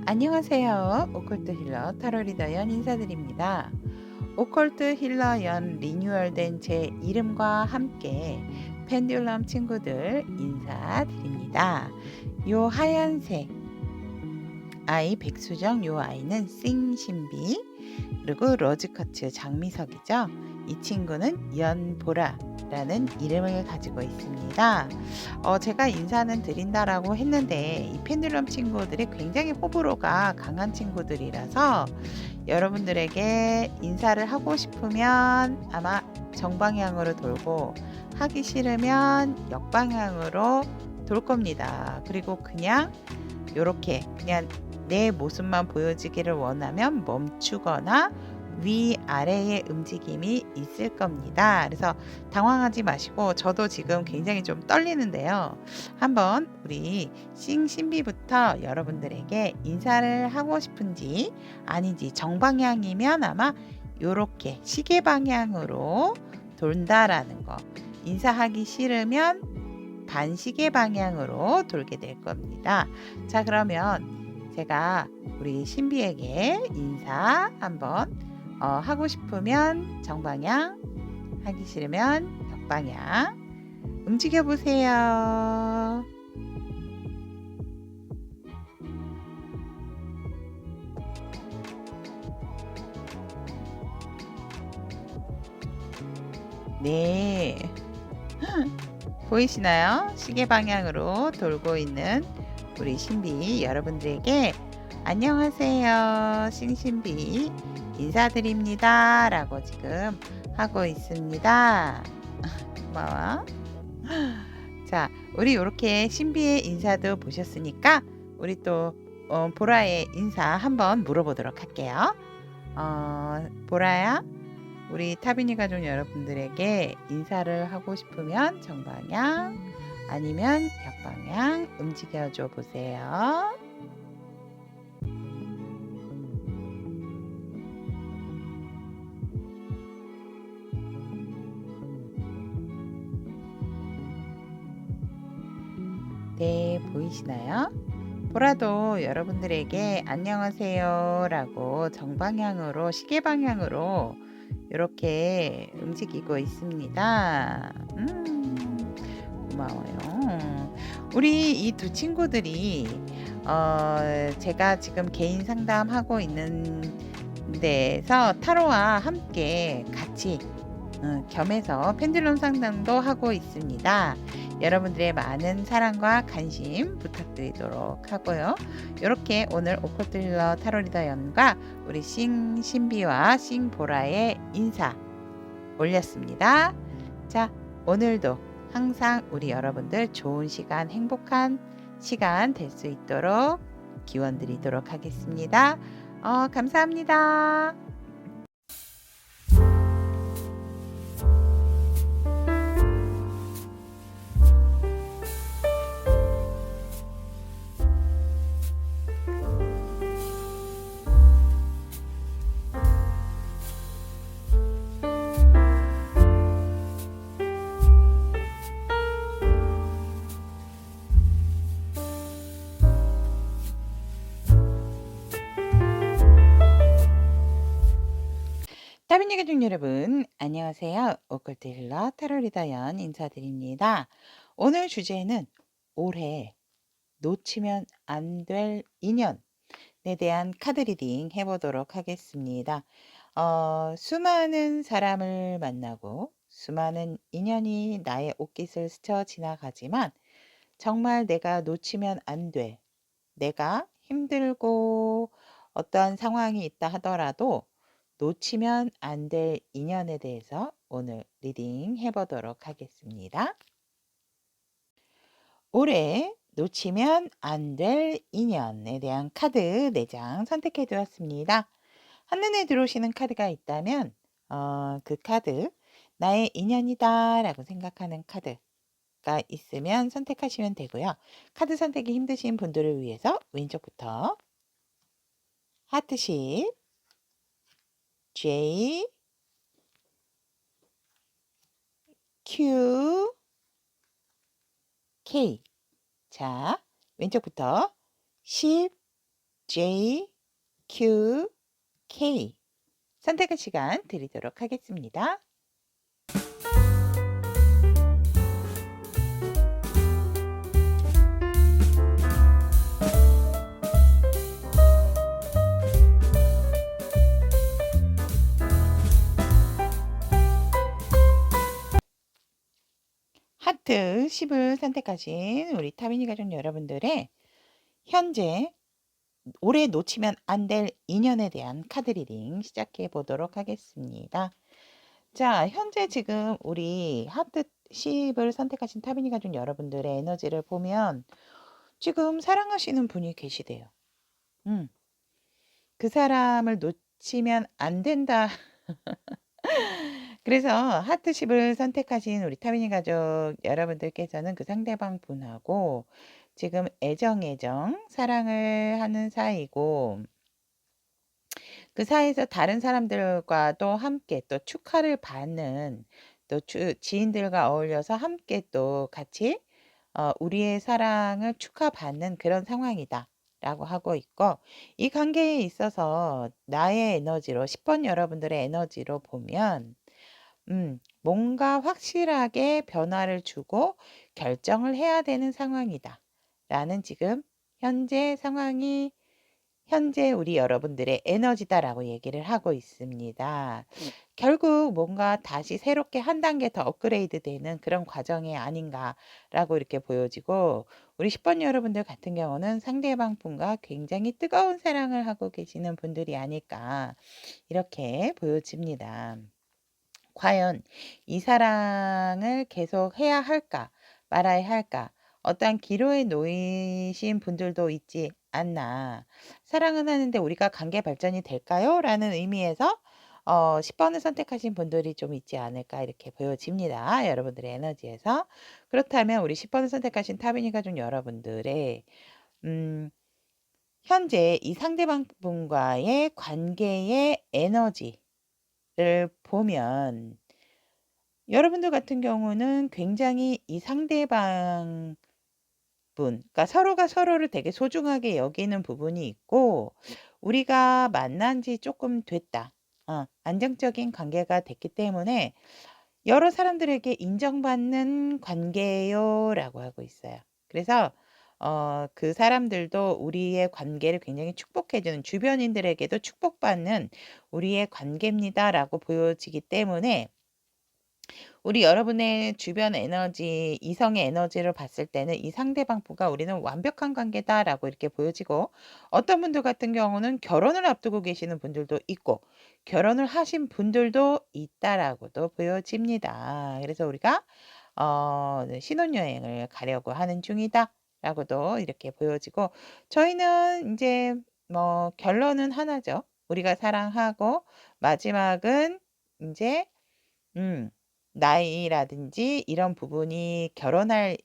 안녕하세요. 오컬트 힐러 타로 리더 연 인사드립니다. 오컬트 힐러 연 리뉴얼된 제 이름과 함께 펜듈럼 친구들 인사드립니다. 요 하얀색 아이 백수정, 요 아이는 싱신비, 그리고 로즈커츠 장미석이죠. 이 친구는 연보라라는 이름을 가지고 있습니다. 제가 인사는 드린다라고 했는데 이 펜듈럼 친구들이 굉장히 호불호가 강한 친구들이라서 여러분들에게 인사를 하고 싶으면 아마 정방향으로 돌고, 하기 싫으면 역방향으로 돌 겁니다. 그리고 그냥 요렇게 그냥 내 모습만 보여지기를 원하면 멈추거나 위아래의 움직임이 있을 겁니다. 그래서 당황하지 마시고, 저도 지금 굉장히 좀 떨리는데요. 한번 우리 싱신비부터 여러분들에게 인사를 하고 싶은지 아닌지, 정방향이면 아마 요렇게 시계 방향으로 돈다라는 거, 인사하기 싫으면 반시계 방향으로 돌게 될 겁니다. 자, 그러면 제가 우리 신비에게 인사 한번 하고 싶으면 정방향, 하기 싫으면 역방향 움직여 보세요. 네. 보이시나요? 시계 방향으로 돌고 있는 우리 신비 여러분들에게 안녕하세요, 싱신비 인사드립니다 라고 지금 하고 있습니다. 고마워. 자, 우리 이렇게 신비의 인사도 보셨으니까 우리 또 보라의 인사 한번 물어보도록 할게요. 보라야, 우리 타비니 가족 여러분들에게 인사를 하고 싶으면 정방향 아니면 역방향 움직여줘 보세요. 네, 보이시나요? 보라도 여러분들에게 안녕하세요 라고 정방향으로, 시계 방향으로 이렇게 움직이고 있습니다. 고마워요. 우리 이 두 친구들이 제가 지금 개인 상담하고 있는 데에서 타로와 함께 같이 겸해서 펜듈럼 상담도 하고 있습니다. 여러분들의 많은 사랑과 관심 부탁드리도록 하고요. 이렇게 오늘 오컬트 힐러 타로 리더 연과 우리 싱신비와 싱보라의 인사 올렸습니다. 자, 오늘도 항상 우리 여러분들 좋은 시간, 행복한 시간 될 수 있도록 기원 드리도록 하겠습니다. 감사합니다. 타비니 가족 여러분, 안녕하세요. 오컬트 힐러 타로 리더 연 인사드립니다. 오늘 주제는 올해 놓치면 안 될 인연에 대한 카드 리딩 해보도록 하겠습니다. 수많은 사람을 만나고 수많은 인연이 나의 옷깃을 스쳐 지나가지만 정말 내가 놓치면 안 돼, 내가 힘들고 어떠한 상황이 있다 하더라도 놓치면 안 될 인연에 대해서 오늘 리딩 해보도록 하겠습니다. 올해 놓치면 안 될 인연에 대한 카드 4장 선택해 두었습니다. 한눈에 들어오시는 카드가 있다면 그 카드, 나의 인연이다 라고 생각하는 카드가 있으면 선택하시면 되고요. 카드 선택이 힘드신 분들을 위해서 왼쪽부터 하트십, J, Q, K. 자, 왼쪽부터 10, J, Q, K 선택의 시간 드리도록 하겠습니다. 하트 10을 선택하신 우리 타비니 가족 여러분들의 현재 올해 놓치면 안 될 인연에 대한 카드 리딩 시작해 보도록 하겠습니다. 자, 현재 지금 우리 하트 10을 선택하신 타비니 가족 여러분들의 에너지를 보면 지금 사랑하시는 분이 계시대요. 그 사람을 놓치면 안 된다. 그래서 하트 10을 선택하신 우리 타비니 가족 여러분들께서는 그 상대방 분하고 지금 애정, 사랑을 하는 사이고 그 사이에서 다른 사람들과도 함께 또 축하를 받는 또 지인들과 어울려서 함께 또 같이 우리의 사랑을 축하받는 그런 상황이다. 라고 하고 있고 이 관계에 있어서 나의 에너지로 10번 여러분들의 에너지로 보면 뭔가 확실하게 변화를 주고 결정을 해야 되는 상황이다. 라는 지금 현재 상황이 현재 우리 여러분들의 에너지다라고 얘기를 하고 있습니다. 결국 뭔가 다시 새롭게 한 단계 더 업그레이드 되는 그런 과정이 아닌가라고 이렇게 보여지고 우리 10번 여러분들 같은 경우는 상대방 분과 굉장히 뜨거운 사랑을 하고 계시는 분들이 아닐까 이렇게 보여집니다. 과연 이 사랑을 계속 해야 할까 말아야 할까 어떠한 기로에 놓이신 분들도 있지 않나. 사랑은 하는데 우리가 관계 발전이 될까요? 라는 의미에서 10번을 선택하신 분들이 좀 있지 않을까 이렇게 보여집니다. 여러분들의 에너지에서. 그렇다면 우리 10번을 선택하신 타비니 가족 여러분들의 현재 이 상대방 분과의 관계의 에너지를 보면 여러분들 같은 경우는 굉장히 이 상대방 그러니까 서로가 서로를 되게 소중하게 여기는 부분이 있고 우리가 만난 지 조금 됐다. 안정적인 관계가 됐기 때문에 여러 사람들에게 인정받는 관계요라고 하고 있어요. 그래서 그 사람들도 우리의 관계를 굉장히 축복해주는 주변인들에게도 축복받는 우리의 관계입니다라고 보여지기 때문에 우리 여러분의 주변 에너지, 이성의 에너지를 봤을 때는 이 상대방 분과 우리는 완벽한 관계다라고 이렇게 보여지고 어떤 분들 같은 경우는 결혼을 앞두고 계시는 분들도 있고 결혼을 하신 분들도 있다라고도 보여집니다. 그래서 우리가 네, 신혼여행을 가려고 하는 중이다 라고도 이렇게 보여지고 저희는 이제 뭐 결론은 하나죠. 우리가 사랑하고 마지막은 이제 나이라든지 이런 부분이 결혼할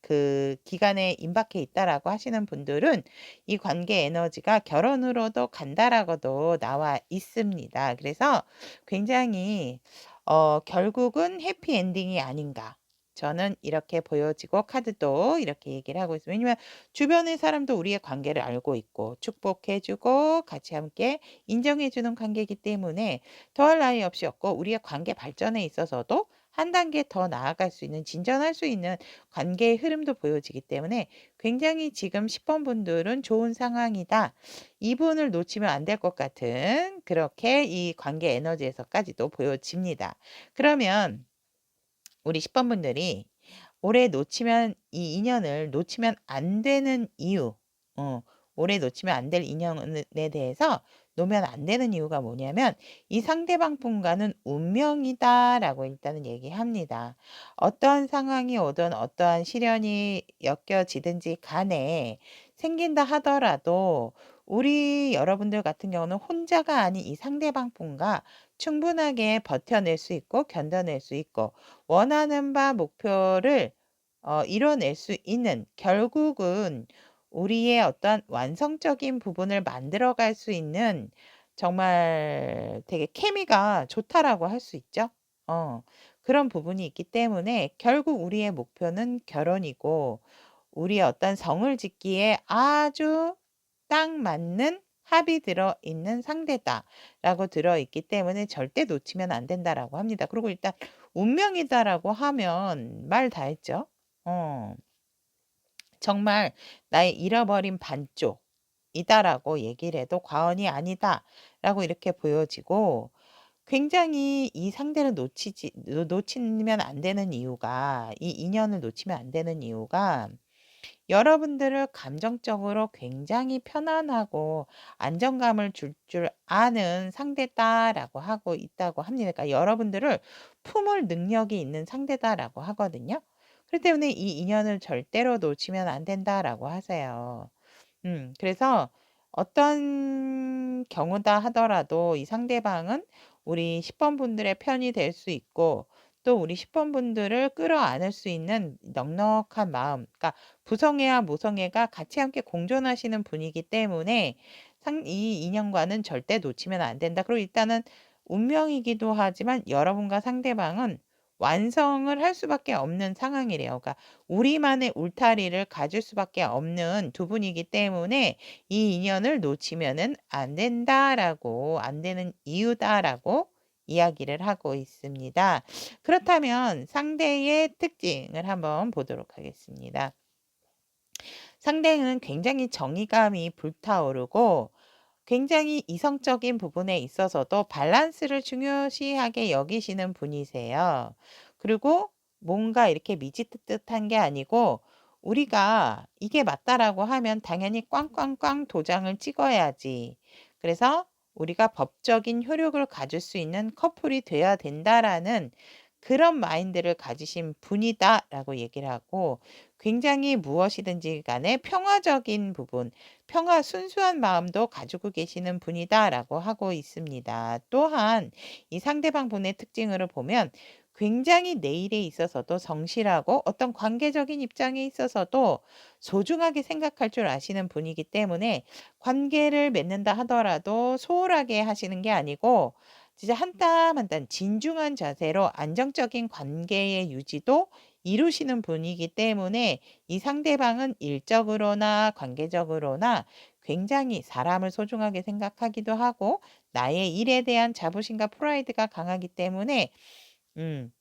그 기간에 임박해 있다라고 하시는 분들은 이 관계 에너지가 결혼으로도 간다라고도 나와 있습니다. 그래서 굉장히 결국은 해피엔딩이 아닌가. 저는 이렇게 보여지고 카드도 이렇게 얘기를 하고 있어요. 왜냐면 주변의 사람도 우리의 관계를 알고 있고 축복해주고 같이 함께 인정해주는 관계이기 때문에 더할 나위 없이 없고 우리의 관계 발전에 있어서도 한 단계 더 나아갈 수 있는 진전할 수 있는 관계의 흐름도 보여지기 때문에 굉장히 지금 10번 분들은 좋은 상황이다. 이분을 놓치면 안 될 것 같은 그렇게 이 관계 에너지에서까지도 보여집니다. 그러면 우리 10번 분들이 올해 놓치면 이 인연을 놓치면 안 되는 이유, 올해 놓치면 안 될 인연에 대해서 놓으면 안 되는 이유가 뭐냐면 이 상대방 분과는 운명이다라고 일단은 얘기합니다. 어떠한 상황이 오든 어떠한 시련이 엮여지든지 간에 생긴다 하더라도 우리 여러분들 같은 경우는 혼자가 아닌 이 상대방 분과 충분하게 버텨낼 수 있고 견뎌낼 수 있고 원하는 바 목표를 이뤄낼 수 있는 결국은 우리의 어떤 완성적인 부분을 만들어 갈 수 있는 정말 되게 케미가 좋다라고 할 수 있죠. 그런 부분이 있기 때문에 결국 우리의 목표는 결혼이고 우리의 어떤 성을 짓기에 아주 딱 맞는 합이 들어있는 상대다라고 들어있기 때문에 절대 놓치면 안 된다라고 합니다. 그리고 일단 운명이다라고 하면 말 다 했죠. 정말 나의 잃어버린 반쪽이다라고 얘기를 해도 과언이 아니다라고 이렇게 보여지고, 굉장히 이 상대를 놓치면 안 되는 이유가, 이 인연을 놓치면 안 되는 이유가 여러분들을 감정적으로 굉장히 편안하고 안정감을 줄 아는 상대다라고 하고 있다고 합니다. 그러니까 여러분들을 품을 능력이 있는 상대다라고 하거든요. 그렇기 때문에 이 인연을 절대로 놓치면 안 된다라고 하세요. 그래서 어떤 경우다 하더라도 이 상대방은 우리 10번 분들의 편이 될 수 있고, 또 우리 10번 분들을 끌어안을 수 있는 넉넉한 마음, 그러니까 부성애와 모성애가 같이 함께 공존하시는 분이기 때문에 이 인연과는 절대 놓치면 안 된다. 그리고 일단은 운명이기도 하지만 여러분과 상대방은 완성을 할 수밖에 없는 상황이래요. 그러니까 우리만의 울타리를 가질 수밖에 없는 두 분이기 때문에 이 인연을 놓치면은 안 된다라고, 안 되는 이유다라고 이야기를 하고 있습니다. 그렇다면 상대의 특징을 한번 보도록 하겠습니다. 상대는 굉장히 정의감이 불타오르고 굉장히 이성적인 부분에 있어서도 밸런스를 중요시하게 여기시는 분이세요. 그리고 뭔가 이렇게 미지뜨뜻한 게 아니고, 우리가 이게 맞다라고 하면 당연히 꽝꽝꽝 도장을 찍어야지. 그래서 우리가 법적인 효력을 가질 수 있는 커플이 돼야 된다라는 그런 마인드를 가지신 분이다라고 얘기를 하고, 굉장히 무엇이든지 간에 평화적인 부분, 순수한 마음도 가지고 계시는 분이다라고 하고 있습니다. 또한 이 상대방 분의 특징을 보면 굉장히 내 일에 있어서도 성실하고 어떤 관계적인 입장에 있어서도 소중하게 생각할 줄 아시는 분이기 때문에 관계를 맺는다 하더라도 소홀하게 하시는 게 아니고 진짜 한 땀 한 땀 진중한 자세로 안정적인 관계의 유지도 이루시는 분이기 때문에 이 상대방은 일적으로나 관계적으로나 굉장히 사람을 소중하게 생각하기도 하고 나의 일에 대한 자부심과 프라이드가 강하기 때문에 음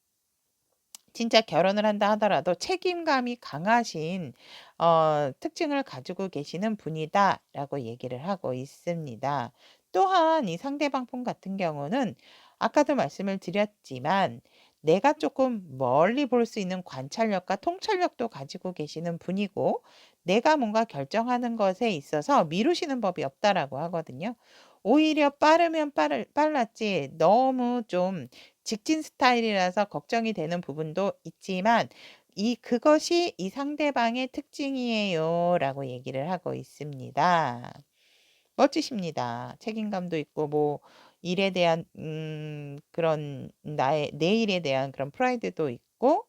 진짜 결혼을 한다 하더라도 책임감이 강하신 특징을 가지고 계시는 분이다라고 얘기를 하고 있습니다. 또한 이 상대방 분 같은 경우는 아까도 말씀을 드렸지만 내가 조금 멀리 볼 수 있는 관찰력과 통찰력도 가지고 계시는 분이고, 내가 뭔가 결정하는 것에 있어서 미루시는 법이 없다라고 하거든요. 오히려 빠르면 빨랐지 너무 좀 직진 스타일이라서 걱정이 되는 부분도 있지만 그것이 이 상대방의 특징이에요라고 얘기를 하고 있습니다. 멋지십니다. 책임감도 있고 뭐 일에 대한 그런 나의 내 일에 대한 그런 프라이드도 있고,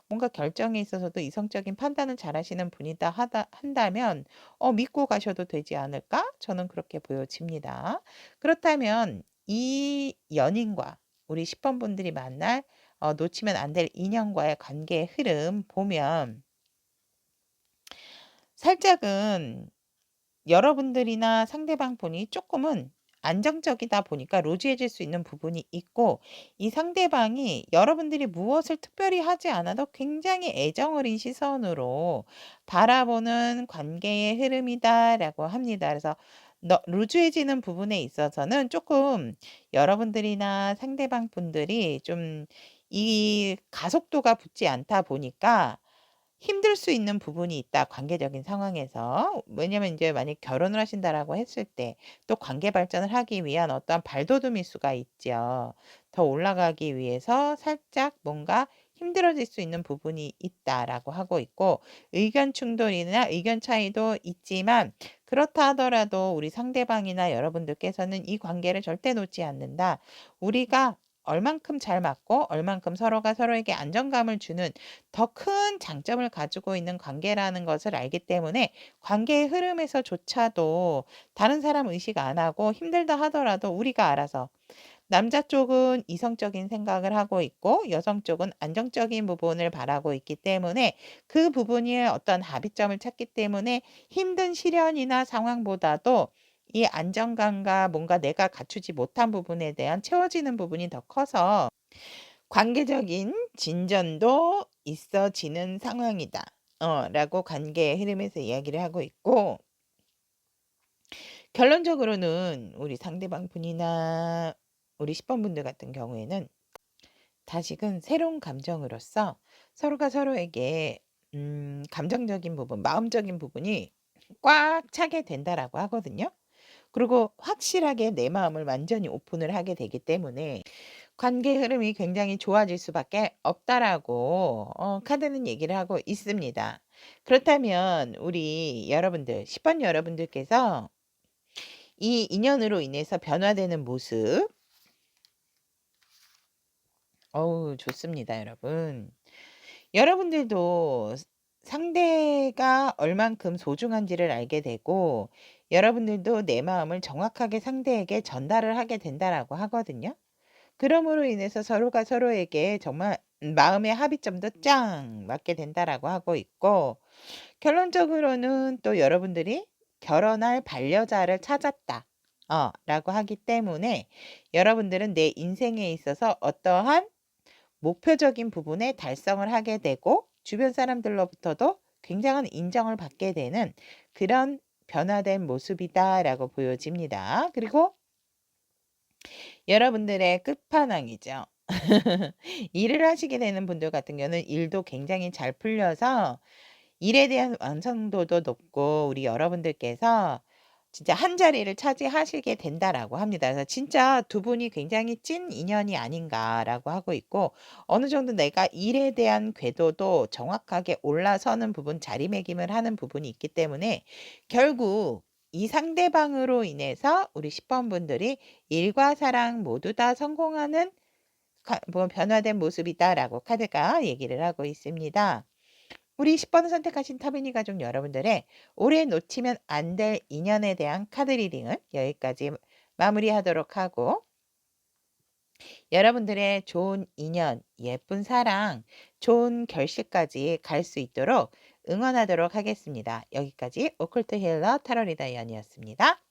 뭔가 결정에 있어서도 이성적인 판단을 잘하시는 분이다 한다면 믿고 가셔도 되지 않을까? 저는 그렇게 보여집니다. 그렇다면 이 연인과 우리 10번 분들이 만날 놓치면 안 될 인연과의 관계의 흐름 보면 살짝은 여러분들이나 상대방 분이 조금은 안정적이다 보니까 루즈해질 수 있는 부분이 있고, 이 상대방이 여러분들이 무엇을 특별히 하지 않아도 굉장히 애정 어린 시선으로 바라보는 관계의 흐름이다라고 합니다. 그래서 루즈해지는 부분에 있어서는 조금 여러분들이나 상대방 분들이 좀 이 가속도가 붙지 않다 보니까 힘들 수 있는 부분이 있다, 관계적인 상황에서. 왜냐면 이제 만약 결혼을 하신다라고 했을 때 또 관계 발전을 하기 위한 어떠한 발돋움일 수가 있죠. 더 올라가기 위해서 살짝 뭔가 힘들어질 수 있는 부분이 있다라고 하고 있고, 의견 충돌이나 의견 차이도 있지만 그렇다 하더라도 우리 상대방이나 여러분들께서는 이 관계를 절대 놓지 않는다. 우리가 얼만큼 잘 맞고 얼만큼 서로가 서로에게 안정감을 주는 더 큰 장점을 가지고 있는 관계라는 것을 알기 때문에 관계의 흐름에서조차도 다른 사람 의식 안 하고 힘들다 하더라도 우리가 알아서 남자 쪽은 이성적인 생각을 하고 있고 여성 쪽은 안정적인 부분을 바라고 있기 때문에 그 부분이 어떤 합의점을 찾기 때문에 힘든 시련이나 상황보다도 이 안정감과 뭔가 내가 갖추지 못한 부분에 대한 채워지는 부분이 더 커서 관계적인 진전도 있어지는 상황이다. 라고 관계의 흐름에서 이야기를 하고 있고 결론적으로는 우리 상대방 분이나 우리 10번 분들 같은 경우에는 다시금 새로운 감정으로서 서로가 서로에게 감정적인 부분, 마음적인 부분이 꽉 차게 된다라고 하거든요. 그리고 확실하게 내 마음을 완전히 오픈을 하게 되기 때문에 관계 흐름이 굉장히 좋아질 수밖에 없다라고 카드는 얘기를 하고 있습니다. 그렇다면 우리 여러분들, 10번 여러분들께서 이 인연으로 인해서 변화되는 모습 어우 좋습니다 여러분. 여러분들도 상대가 얼만큼 소중한지를 알게 되고 여러분들도 내 마음을 정확하게 상대에게 전달을 하게 된다라고 하거든요. 그럼으로 인해서 서로가 서로에게 정말 마음의 합의점도 짱 맞게 된다라고 하고 있고 결론적으로는 또 여러분들이 결혼할 반려자를 찾았다. 라고 하기 때문에 여러분들은 내 인생에 있어서 어떠한 목표적인 부분에 달성을 하게 되고 주변 사람들로부터도 굉장한 인정을 받게 되는 그런 변화된 모습이다라고 보여집니다. 그리고 여러분들의 끝판왕이죠. 일을 하시게 되는 분들 같은 경우는 일도 굉장히 잘 풀려서 일에 대한 완성도도 높고 우리 여러분들께서 진짜 한 자리를 차지하시게 된다라고 합니다. 그래서 진짜 두 분이 굉장히 찐 인연이 아닌가라고 하고 있고 어느 정도 내가 일에 대한 궤도도 정확하게 올라서는 부분, 자리매김을 하는 부분이 있기 때문에 결국 이 상대방으로 인해서 우리 10번 분들이 일과 사랑 모두 다 성공하는 뭐 변화된 모습이다라고 카드가 얘기를 하고 있습니다. 우리 10번을 선택하신 터비니 가족 여러분들의 올해 놓치면 안 될 인연에 대한 카드 리딩을 여기까지 마무리하도록 하고 여러분들의 좋은 인연, 예쁜 사랑, 좋은 결실까지 갈 수 있도록 응원하도록 하겠습니다. 여기까지 오컬트 힐러 타로리다 연이었습니다.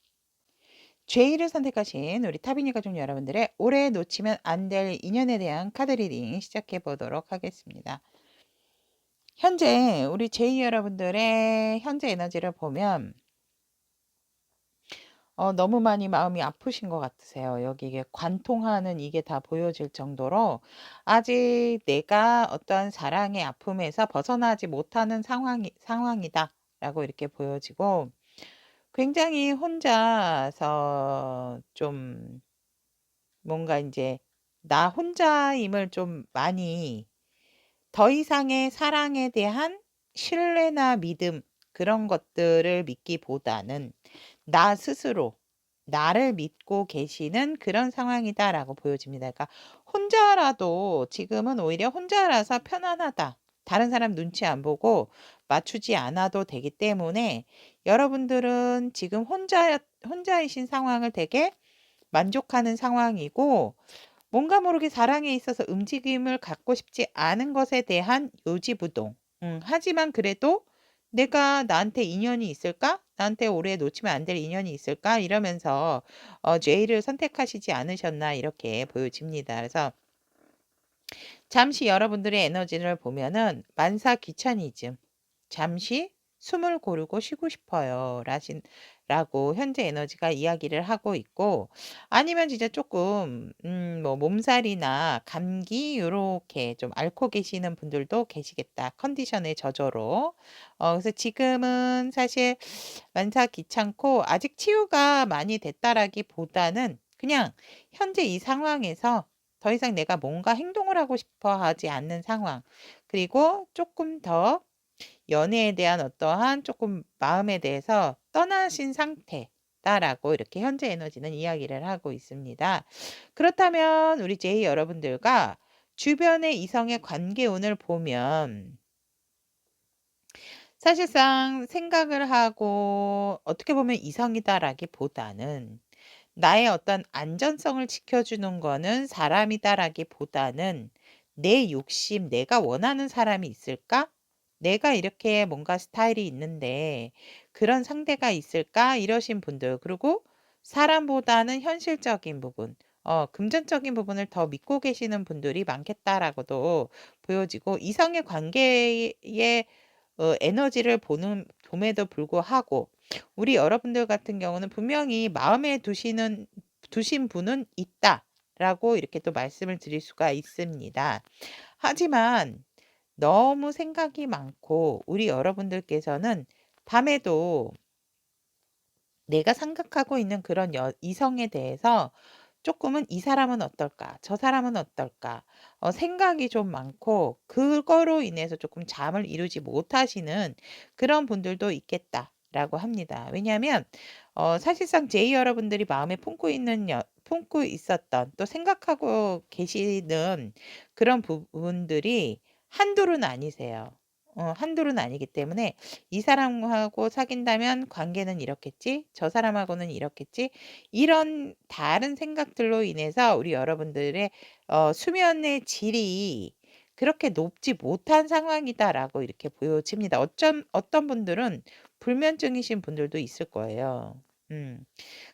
제1을 선택하신 우리 타비니 가족 여러분들의 올해 놓치면 안 될 인연에 대한 카드 리딩 시작해 보도록 하겠습니다. 현재 우리 제2 여러분들의 현재 에너지를 보면 너무 많이 마음이 아프신 것 같으세요. 여기 이게 관통하는 이게 다 보여질 정도로 아직 내가 어떤 사랑의 아픔에서 벗어나지 못하는 상황이다라고 이렇게 보여지고 굉장히 혼자서 좀 뭔가 이제 나 혼자임을 좀 많이 더 이상의 사랑에 대한 신뢰나 믿음 그런 것들을 믿기보다는 나 스스로 나를 믿고 계시는 그런 상황이다라고 보여집니다. 그러니까 혼자라도 지금은 오히려 혼자라서 편안하다. 다른 사람 눈치 안 보고 맞추지 않아도 되기 때문에 여러분들은 지금 혼자이신 상황을 되게 만족하는 상황이고 뭔가 모르게 사랑에 있어서 움직임을 갖고 싶지 않은 것에 대한 요지부동. 하지만 그래도 내가 나한테 인연이 있을까? 나한테 올해 놓치면 안 될 인연이 있을까? 이러면서 J를 선택하시지 않으셨나 이렇게 보여집니다. 그래서 잠시 여러분들의 에너지를 보면은 만사 귀차니즘. 잠시 숨을 고르고 쉬고 싶어요. 라고 현재 에너지가 이야기를 하고 있고 아니면 진짜 조금 뭐 몸살이나 감기 요렇게 좀 앓고 계시는 분들도 계시겠다. 컨디션의 저조로. 그래서 지금은 사실 만사 귀찮고 아직 치유가 많이 됐다라기보다는 그냥 현재 이 상황에서 더 이상 내가 뭔가 행동을 하고 싶어 하지 않는 상황. 그리고 조금 더 연애에 대한 어떠한 조금 마음에 대해서 떠나신 상태다라고 이렇게 현재 에너지는 이야기를 하고 있습니다. 그렇다면 우리 제이 여러분들과 주변의 이성의 관계운을 보면 사실상 생각을 하고 어떻게 보면 이성이다라기보다는 나의 어떤 안전성을 지켜주는 거는 사람이다라기보다는 내 욕심, 내가 원하는 사람이 있을까? 내가 이렇게 뭔가 스타일이 있는데 그런 상대가 있을까? 이러신 분들. 그리고 사람보다는 현실적인 부분, 금전적인 부분을 더 믿고 계시는 분들이 많겠다라고도 보여지고 이성의 관계에 에너지를 봄에도 불구하고 우리 여러분들 같은 경우는 분명히 마음에 두신 분은 있다라고 이렇게 또 말씀을 드릴 수가 있습니다. 하지만 너무 생각이 많고 우리 여러분들께서는 밤에도 내가 생각하고 있는 그런 이성에 대해서 조금은 '이 사람은 어떨까? 저 사람은 어떨까?' 생각이 좀 많고 그거로 인해서 조금 잠을 이루지 못하시는 그런 분들도 있겠다라고 합니다. 왜냐하면 사실상 제이 여러분들이 마음에 품고 있었던 또 생각하고 계시는 그런 부분들이 한둘은 아니세요. 한둘은 아니기 때문에 '이 사람하고 사귄다면 관계는 이렇겠지. 저 사람하고는 이렇겠지.' 이런 다른 생각들로 인해서 우리 여러분들의 수면의 질이 그렇게 높지 못한 상황이다라고 이렇게 보여집니다. 어떤 분들은 불면증이신 분들도 있을 거예요. 음.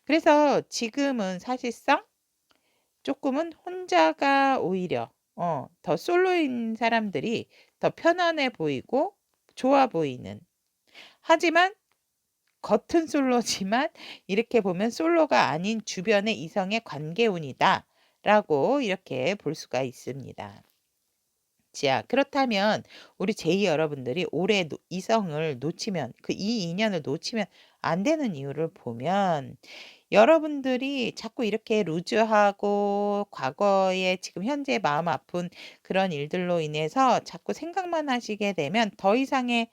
그래서 지금은 사실상 조금은 혼자가 오히려 더 솔로인 사람들이 더 편안해 보이고 좋아 보이는, 하지만 겉은 솔로지만 이렇게 보면 솔로가 아닌 주변의 이성의 관계운이다라고 이렇게 볼 수가 있습니다. 자, 그렇다면 우리 제이 여러분들이 올해 이성을 놓치면, 이 인연을 놓치면 안 되는 이유를 보면 여러분들이 자꾸 이렇게 루즈하고 과거에 지금 현재 마음 아픈 그런 일들로 인해서 자꾸 생각만 하시게 되면 더 이상의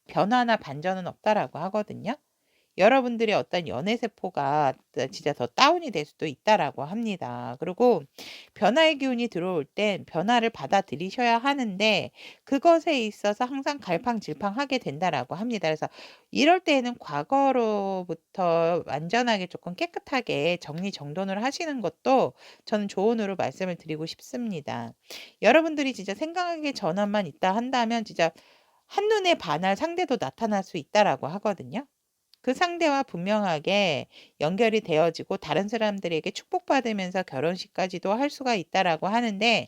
변화나 반전은 없다라고 하거든요. 여러분들의 어떤 연애 세포가 진짜 더 다운이 될 수도 있다라고 합니다. 그리고 변화의 기운이 들어올 땐 변화를 받아들이셔야 하는데 그것에 있어서 항상 갈팡질팡하게 된다라고 합니다. 그래서 이럴 때에는 과거로부터 완전하게 조금 깨끗하게 정리정돈을 하시는 것도 저는 조언으로 말씀을 드리고 싶습니다. 여러분들이 진짜 생각의 전환만 있다 한다면 진짜 한눈에 반할 상대도 나타날 수 있다라고 하거든요. 그 상대와 분명하게 연결이 되어지고 다른 사람들에게 축복받으면서 결혼식까지도 할 수가 있다라고 하는데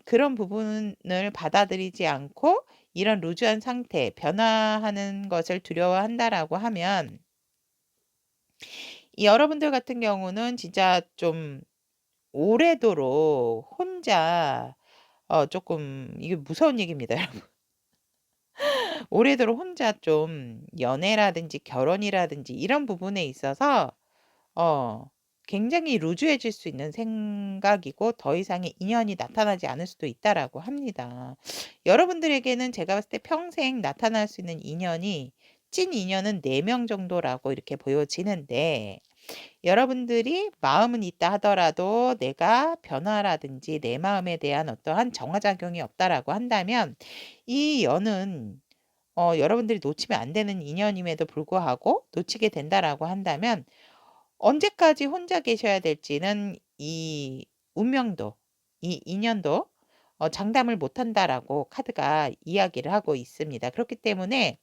그런 부분을 받아들이지 않고 이런 루즈한 상태, 변화하는 것을 두려워한다라고 하면 이 여러분들 같은 경우는 진짜 좀 오래도록 혼자 조금 이게 무서운 얘기입니다, 여러분. 오래도록 혼자 좀 연애라든지 결혼이라든지 이런 부분에 있어서 어 굉장히 루즈해질 수 있는 생각이고 더 이상의 인연이 나타나지 않을 수도 있다라고 합니다. 여러분들에게는 제가 봤을 때 평생 나타날 수 있는 인연이 찐 인연은 4명 정도라고 이렇게 보여지는데 여러분들이 마음은 있다 하더라도 내가 변화라든지 내 마음에 대한 어떠한 정화작용이 없다라고 한다면 이 연은 여러분들이 놓치면 안 되는 인연임에도 불구하고 놓치게 된다라고 한다면 언제까지 혼자 계셔야 될지는 이 운명도, 이 인연도 장담을 못한다라고 카드가 이야기를 하고 있습니다. 그렇기 때문에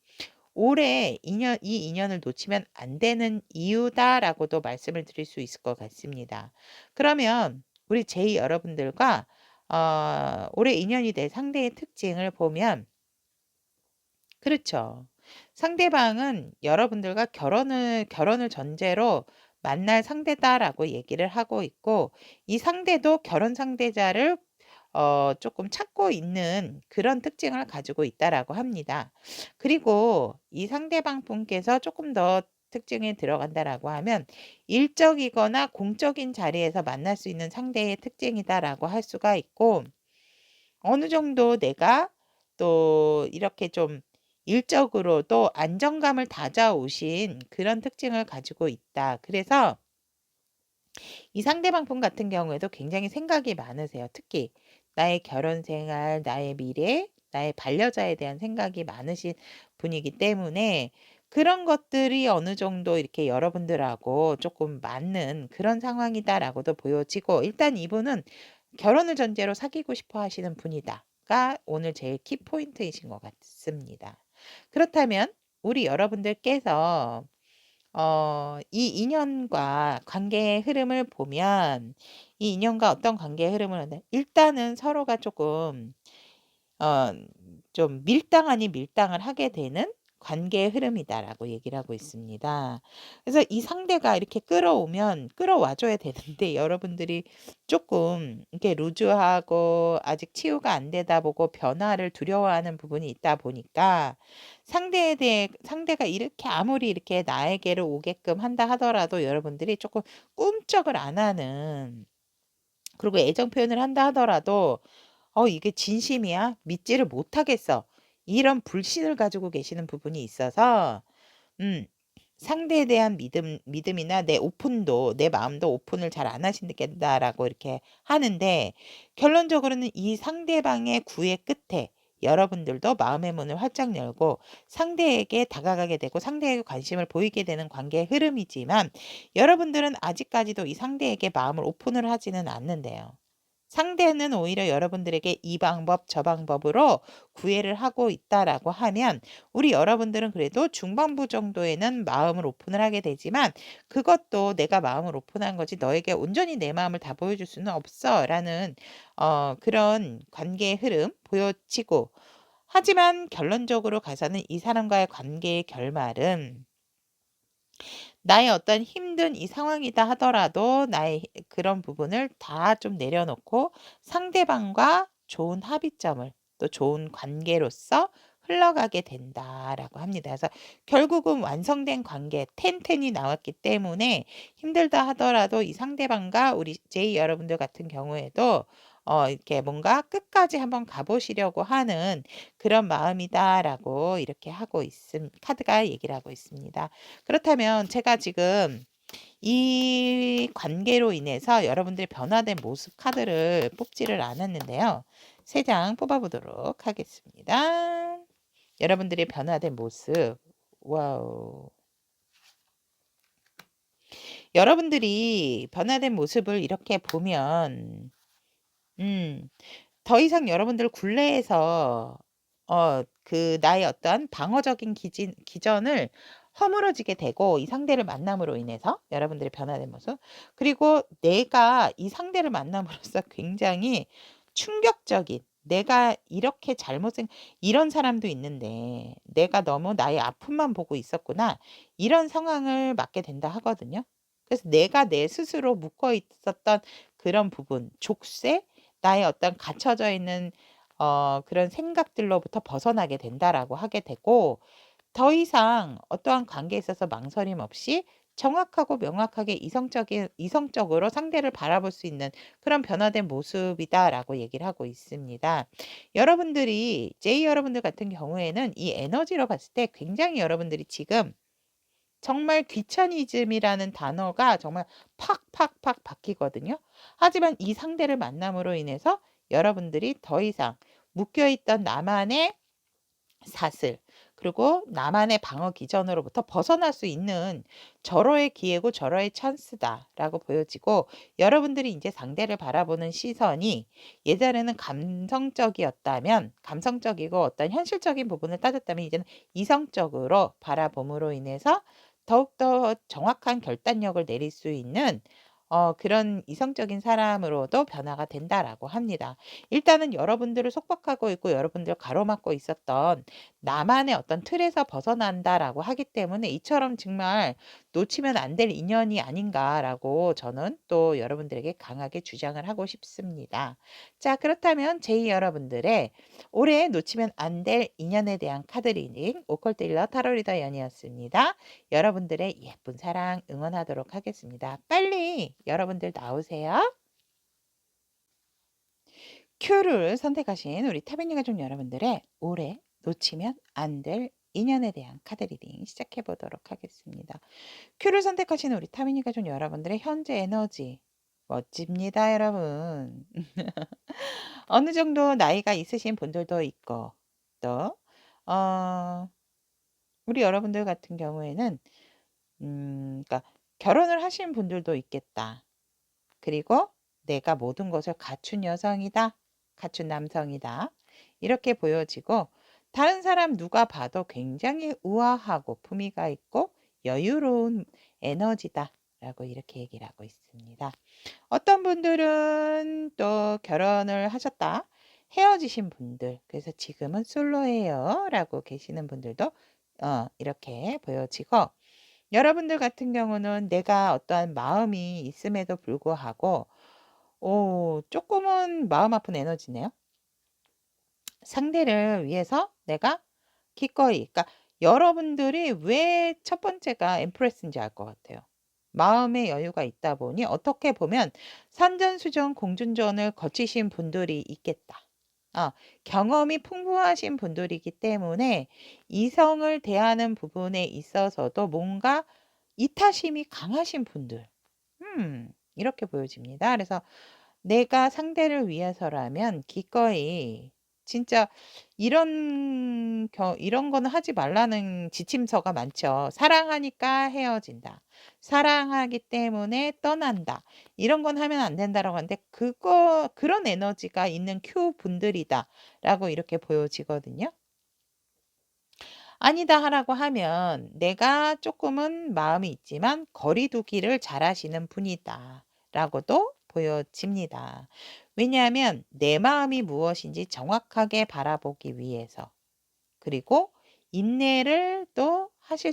올해 이 인연을 놓치면 안 되는 이유다라고도 말씀을 드릴 수 있을 것 같습니다. 그러면 우리 제이 여러분들과 올해 인연이 될 상대의 특징을 보면 그렇죠. 상대방은 여러분들과 결혼을 전제로 만날 상대다라고 얘기를 하고 있고 이 상대도 결혼 상대자를 조금 찾고 있는 그런 특징을 가지고 있다라고 합니다. 그리고 이 상대방 분께서 조금 더 특징이 들어간다라고 하면 일적이거나 공적인 자리에서 만날 수 있는 상대의 특징이다라고 할 수가 있고 어느 정도 내가 또 이렇게 좀 일적으로도 안정감을 다져오신 그런 특징을 가지고 있다. 그래서 이 상대방 분 같은 경우에도 굉장히 생각이 많으세요. 특히 나의 결혼 생활, 나의 미래, 나의 반려자에 대한 생각이 많으신 분이기 때문에 그런 것들이 어느 정도 이렇게 여러분들하고 조금 맞는 그런 상황이다라고도 보여지고, 일단 이분은 결혼을 전제로 사귀고 싶어 하시는 분이다가 오늘 제일 키포인트이신 것 같습니다. 그렇다면 우리 여러분들께서 이 인연과 관계의 흐름을 보면, 이 인연과 어떤 관계의 흐름을 하는, 일단은 서로가 조금 어 좀 밀당 아닌 밀당을 하게 되는 관계의 흐름이다라고 얘기를 하고 있습니다. 그래서 이 상대가 이렇게 끌어오면 끌어와 줘야 되는데 여러분들이 조금 이렇게 루즈하고 아직 치유가 안 되다 보고 변화를 두려워하는 부분이 있다 보니까, 상대에 대해 상대가 이렇게 아무리 이렇게 나에게로 오게끔 한다 하더라도 여러분들이 조금 꿈쩍을 안 하는, 그리고 애정 표현을 한다 하더라도 이게 진심이야? 믿지를 못하겠어. 이런 불신을 가지고 계시는 부분이 있어서, 음 상대에 대한 믿음이나 내 오픈도, 내 마음도 오픈을 잘 안 하신다라고 이렇게 하는데, 결론적으로는 이 상대방의 구애 끝에 여러분들도 마음의 문을 활짝 열고 상대에게 다가가게 되고 상대에게 관심을 보이게 되는 관계의 흐름이지만, 여러분들은 아직까지도 이 상대에게 마음을 오픈을 하지는 않는데요. 상대는 오히려 여러분들에게 이 방법 저 방법으로 구애를 하고 있다라고 하면, 우리 여러분들은 그래도 중반부 정도에는 마음을 오픈을 하게 되지만, 그것도 내가 마음을 오픈한 거지 너에게 온전히 내 마음을 다 보여줄 수는 없어라는 그런 관계의 흐름 보여지고, 하지만 결론적으로 가서는 이 사람과의 관계의 결말은 나의 어떤 힘든 이 상황이다 하더라도 나의 그런 부분을 다 좀 내려놓고 상대방과 좋은 합의점을, 또 좋은 관계로서 흘러가게 된다라고 합니다. 그래서 결국은 완성된 관계, 텐텐이 나왔기 때문에 힘들다 하더라도 이 상대방과 우리 제이 여러분들 같은 경우에도 이렇게 뭔가 끝까지 한번 가보시려고 하는 그런 마음이다라고 이렇게 하고 있음, 카드가 얘기를 하고 있습니다. 그렇다면 제가 지금 이 관계로 인해서 여러분들의 변화된 모습 카드를 뽑지를 않았는데요. 3장 뽑아보도록 하겠습니다. 여러분들의 변화된 모습. 와우. 여러분들이 변화된 모습을 이렇게 보면, 더 이상 여러분들 굴레에서 나의 어떤 방어적인 기전을 허물어지게 되고, 이 상대를 만남으로 인해서 여러분들의 변화된 모습, 그리고 내가 이 상대를 만남으로써 굉장히 충격적인, 내가 이렇게 이런 사람도 있는데 내가 너무 나의 아픔만 보고 있었구나, 이런 상황을 맞게 된다 하거든요. 그래서 내가 내 스스로 묶어 있었던 그런 부분, 족쇄, 나의 어떤 갇혀져 있는 그런 생각들로부터 벗어나게 된다라고 하게 되고, 더 이상 어떠한 관계에 있어서 망설임 없이 정확하고 명확하게 이성적으로 상대를 바라볼 수 있는 그런 변화된 모습이다라고 얘기를 하고 있습니다. 여러분들이 제이 여러분들 같은 경우에는 이 에너지로 봤을 때 굉장히 여러분들이 지금 정말 귀차니즘이라는 단어가 정말 팍팍팍 박히거든요. 하지만 이 상대를 만남으로 인해서 여러분들이 더 이상 묶여있던 나만의 사슬, 그리고 나만의 방어 기전으로부터 벗어날 수 있는 절호의 기회고 절호의 찬스다라고 보여지고, 여러분들이 이제 상대를 바라보는 시선이 예전에는 감성적이었다면, 감성적이고 어떤 현실적인 부분을 따졌다면, 이제는 이성적으로 바라봄으로 인해서 더욱더 정확한 결단력을 내릴 수 있는 그런 이성적인 사람으로도 변화가 된다라고 합니다. 일단은 여러분들을 속박하고 있고 여러분들을 가로막고 있었던 나만의 어떤 틀에서 벗어난다라고 하기 때문에, 이처럼 정말 놓치면 안 될 인연이 아닌가라고 저는 또 여러분들에게 강하게 주장을 하고 싶습니다. 자, 그렇다면 제이 여러분들의 올해 놓치면 안 될 인연에 대한 카드 리딩 오컬트 힐러 타로 리더 연이었습니다. 여러분들의 예쁜 사랑 응원하도록 하겠습니다. 빨리 여러분들 나오세요. Q를 선택하신 우리 타비니 가족 여러분들의 올해 놓치면 안 될 인연에 대한 카드 리딩 시작해 보도록 하겠습니다. Q를 선택하신 우리 타비니 가족 여러분들의 현재 에너지 멋집니다, 여러분. 어느 정도 나이가 있으신 분들도 있고, 또 어, 우리 여러분들 같은 경우에는 그러니까 결혼을 하신 분들도 있겠다. 그리고 내가 모든 것을 갖춘 여성이다. 갖춘 남성이다. 이렇게 보여지고 다른 사람 누가 봐도 굉장히 우아하고 품위가 있고 여유로운 에너지다. 라고 이렇게 얘기를 하고 있습니다. 어떤 분들은 또 결혼을 하셨다. 헤어지신 분들, 그래서 지금은 솔로예요. 라고 계시는 분들도 이렇게 보여지고, 여러분들 같은 경우는 내가 어떠한 마음이 있음에도 불구하고 조금은 마음 아픈 에너지네요. 상대를 위해서 내가 기꺼이, 그러니까 여러분들이 왜 첫 번째가 엠프레스인지 알 것 같아요. 마음의 여유가 있다 보니 어떻게 보면 산전수전 공중전을 거치신 분들이 있겠다. 경험이 풍부하신 분들이기 때문에 이성을 대하는 부분에 있어서도 뭔가 이타심이 강하신 분들. 이렇게 보여집니다. 그래서 내가 상대를 위해서라면 기꺼이 진짜 이런 거는 하지 말라는 지침서가 많죠. 사랑하니까 헤어진다. 사랑하기 때문에 떠난다. 이런 건 하면 안 된다라고 하는데 그런 에너지가 있는 Q 분들이다라고 이렇게 보여지거든요. 아니다 하라고 하면 내가 조금은 마음이 있지만 거리 두기를 잘하시는 분이다 라고도 보여집니다. 왜냐하면 내 마음이 무엇인지 정확하게 바라보기 위해서, 그리고 인내를 또 하실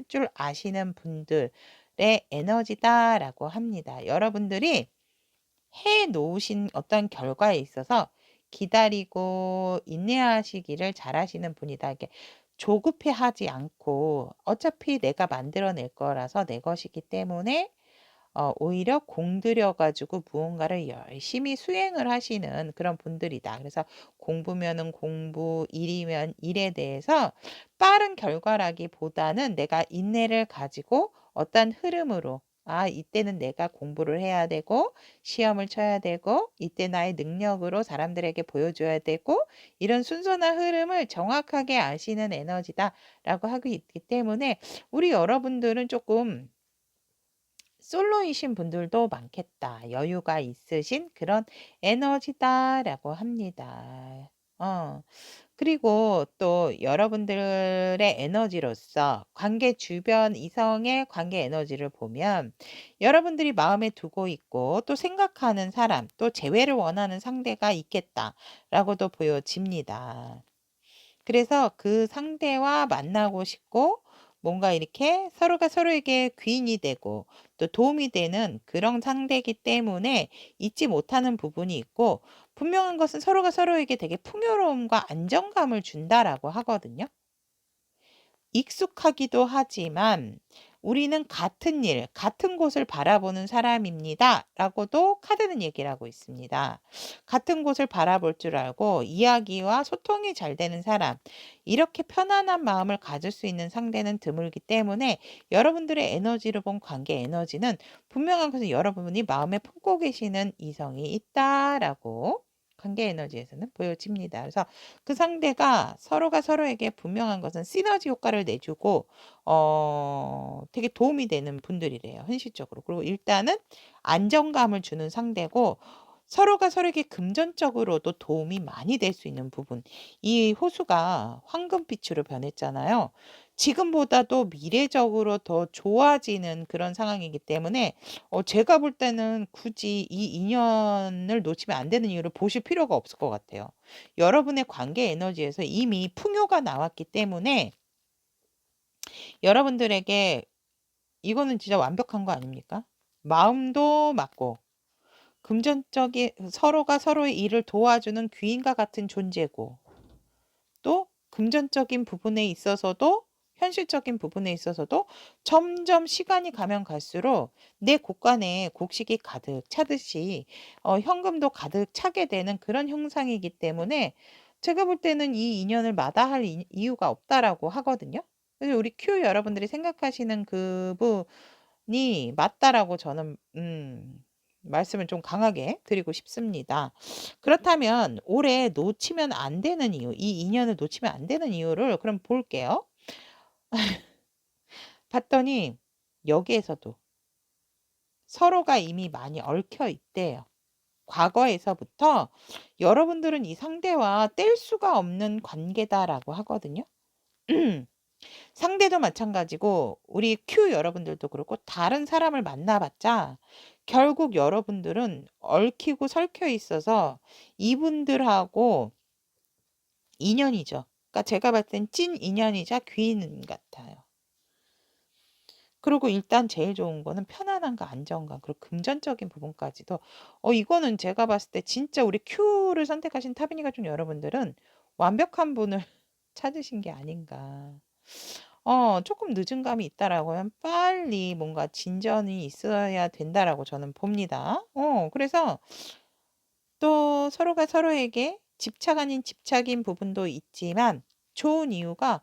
줄 아시는 분들의 에너지다라고 합니다. 여러분들이 해 놓으신 어떤 결과에 있어서 기다리고 인내하시기를 잘하시는 분이다. 이게 조급해하지 않고 어차피 내가 만들어낼 거라서 내 것이기 때문에 오히려 공들여 가지고 무언가를 열심히 수행을 하시는 그런 분들이다. 그래서 공부면은 공부, 일이면 일에 대해서 빠른 결과라기보다는 내가 인내를 가지고 어떤 흐름으로 이때는 내가 공부를 해야 되고 시험을 쳐야 되고 이때 나의 능력으로 사람들에게 보여줘야 되고 이런 순서나 흐름을 정확하게 아시는 에너지다라고 하고 있기 때문에 우리 여러분들은 조금 솔로이신 분들도 많겠다. 여유가 있으신 그런 에너지다라고 합니다. 그리고 또 여러분들의 에너지로서 관계 주변 이성의 관계 에너지를 보면 여러분들이 마음에 두고 있고 또 생각하는 사람, 또 재회를 원하는 상대가 있겠다라고도 보여집니다. 그래서 그 상대와 만나고 싶고 뭔가 이렇게 서로가 서로에게 귀인이 되고 또 도움이 되는 그런 상대이기 때문에 잊지 못하는 부분이 있고, 분명한 것은 서로가 서로에게 되게 풍요로움과 안정감을 준다라고 하거든요. 익숙하기도 하지만 우리는 같은 일, 같은 곳을 바라보는 사람입니다. 라고도 카드는 얘기를 하고 있습니다. 같은 곳을 바라볼 줄 알고 이야기와 소통이 잘 되는 사람, 이렇게 편안한 마음을 가질 수 있는 상대는 드물기 때문에 여러분들의 에너지를 본 관계 에너지는 분명한 것은 여러분이 마음에 품고 계시는 이성이 있다라고 관계 에너지에서는 보여집니다. 그래서 그 상대가 서로가 서로에게 분명한 것은 시너지 효과를 내주고 되게 도움이 되는 분들이래요. 현실적으로. 그리고 일단은 안정감을 주는 상대고 서로가 서로에게 금전적으로도 도움이 많이 될 수 있는 부분. 이 호수가 황금빛으로 변했잖아요. 지금보다도 미래적으로 더 좋아지는 그런 상황이기 때문에 제가 볼 때는 굳이 이 인연을 놓치면 안 되는 이유를 보실 필요가 없을 것 같아요. 여러분의 관계 에너지에서 이미 풍요가 나왔기 때문에 여러분들에게 이거는 진짜 완벽한 거 아닙니까? 마음도 맞고 금전적인 서로가 서로의 일을 도와주는 귀인과 같은 존재고, 또 금전적인 부분에 있어서도 현실적인 부분에 있어서도 점점 시간이 가면 갈수록 내 곳간에 곡식이 가득 차듯이 현금도 가득 차게 되는 그런 형상이기 때문에 제가 볼 때는 이 인연을 마다할 이유가 없다라고 하거든요. 그래서 우리 Q 여러분들이 생각하시는 그분이 맞다라고 저는 말씀을 좀 강하게 드리고 싶습니다. 그렇다면 올해 놓치면 안 되는 이유, 이 인연을 놓치면 안 되는 이유를 그럼 볼게요. 봤더니 여기에서도 서로가 이미 많이 얽혀 있대요. 과거에서부터 여러분들은 이 상대와 뗄 수가 없는 관계다라고 하거든요. 상대도 마찬가지고 우리 Q 여러분들도 그렇고 다른 사람을 만나봤자 결국 여러분들은 얽히고 설켜 있어서 이분들하고 인연이죠. 그러니까 제가 봤을 땐 찐 인연이자 귀인 같아요. 그리고 일단 제일 좋은 거는 편안함과 안정감 그리고 금전적인 부분까지도 이거는 제가 봤을 때 진짜 우리 Q를 선택하신 타비니 가족 여러분들은 완벽한 분을 찾으신 게 아닌가. 조금 늦은 감이 있다라고 하면 빨리 뭔가 진전이 있어야 된다라고 저는 봅니다. 그래서 또 서로가 서로에게 집착 아닌 집착인 부분도 있지만 좋은 이유가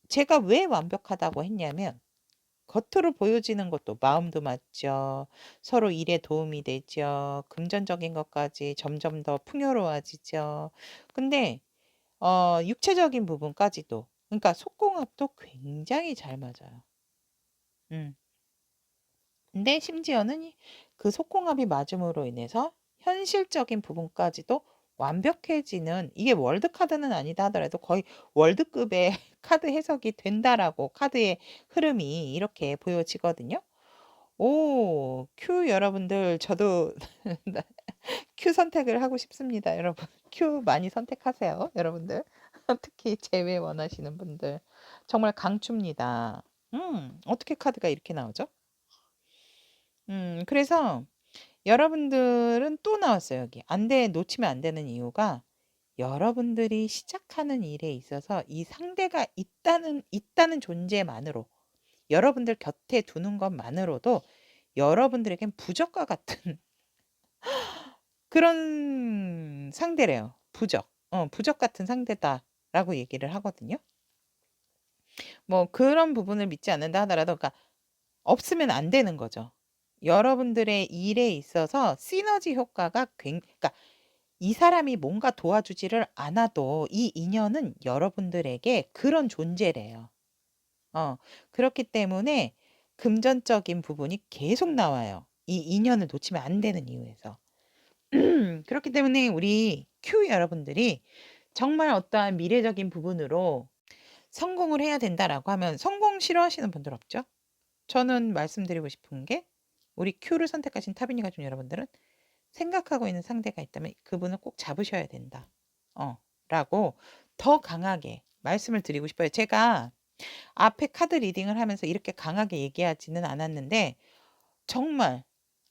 제가 왜 완벽하다고 했냐면 겉으로 보여지는 것도 마음도 맞죠. 서로 일에 도움이 되죠. 금전적인 것까지 점점 더 풍요로워지죠. 근데 육체적인 부분까지도 그러니까 속궁합도 굉장히 잘 맞아요. 음. 근데 심지어는 그 속궁합이 맞음으로 인해서 현실적인 부분까지도 완벽해지는 이게 월드 카드는 아니다 하더라도 거의 월드급의 카드 해석이 된다라고 카드의 흐름이 이렇게 보여지거든요. 오, Q 여러분들 저도 Q 선택을 하고 싶습니다, 여러분. Q 많이 선택하세요, 여러분들. 특히 제외 원하시는 분들. 정말 강추입니다. 어떻게 카드가 이렇게 나오죠? 그래서 여러분들은 또 나왔어요, 여기. 놓치면 안 되는 이유가 여러분들이 시작하는 일에 있어서 이 상대가 있다는 존재만으로 여러분들 곁에 두는 것만으로도 여러분들에겐 부적과 같은 그런 상대래요. 부적. 부적 같은 상대다라고 얘기를 하거든요. 뭐 그런 부분을 믿지 않는다 하더라도 그러니까 없으면 안 되는 거죠. 여러분들의 일에 있어서 시너지 효과가 그러니까 이 사람이 뭔가 도와주지를 않아도 이 인연은 여러분들에게 그런 존재래요. 그렇기 때문에 금전적인 부분이 계속 나와요. 이 인연을 놓치면 안 되는 이유에서. 그렇기 때문에 우리 Q 여러분들이 정말 어떠한 미래적인 부분으로 성공을 해야 된다라고 하면 성공 싫어하시는 분들 없죠? 저는 말씀드리고 싶은 게 우리 Q를 선택하신 타비니 가족 여러분들은 생각하고 있는 상대가 있다면 그분을 꼭 잡으셔야 된다. 라고 더 강하게 말씀을 드리고 싶어요. 제가 앞에 카드 리딩을 하면서 이렇게 강하게 얘기하지는 않았는데 정말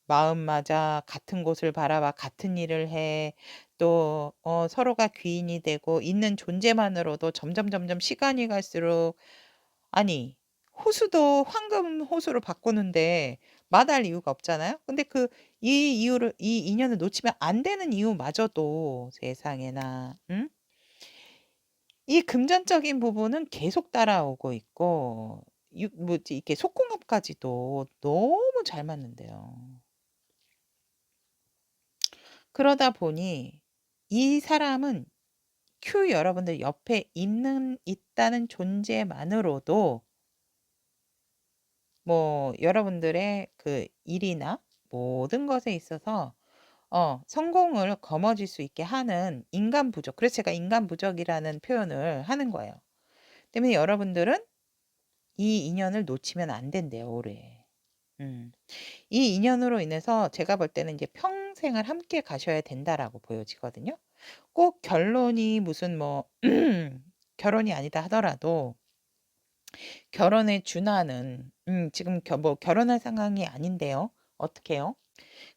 마음 맞아 같은 곳을 바라봐 같은 일을 해. 또 서로가 귀인이 되고 있는 존재만으로도 점점 시간이 갈수록 아니 호수도 황금 호수로 바꾸는데 마다할 이유가 없잖아요. 근데 이 인연을 놓치면 안 되는 이유마저도 세상에나 이 금전적인 부분은 계속 따라오고 있고 뭐지 이렇게 속궁합까지도 너무 잘 맞는데요. 그러다 보니 이 사람은 Q 여러분들 옆에 있다는 존재만으로도 뭐 여러분들의 그 일이나 모든 것에 있어서 성공을 거머쥘 수 있게 하는 인간 부족. 그래서 제가 인간 부족이라는 표현을 하는 거예요. 때문에 여러분들은 이 인연을 놓치면 안 된대요, 올해. 이 인연으로 인해서 제가 볼 때는 이제 평생을 함께 가셔야 된다라고 보여지거든요. 꼭 결론이 무슨 뭐 결혼이 아니다 하더라도 결혼에 준하는 지금 뭐 결혼할 상황이 아닌데요. 어떡해요?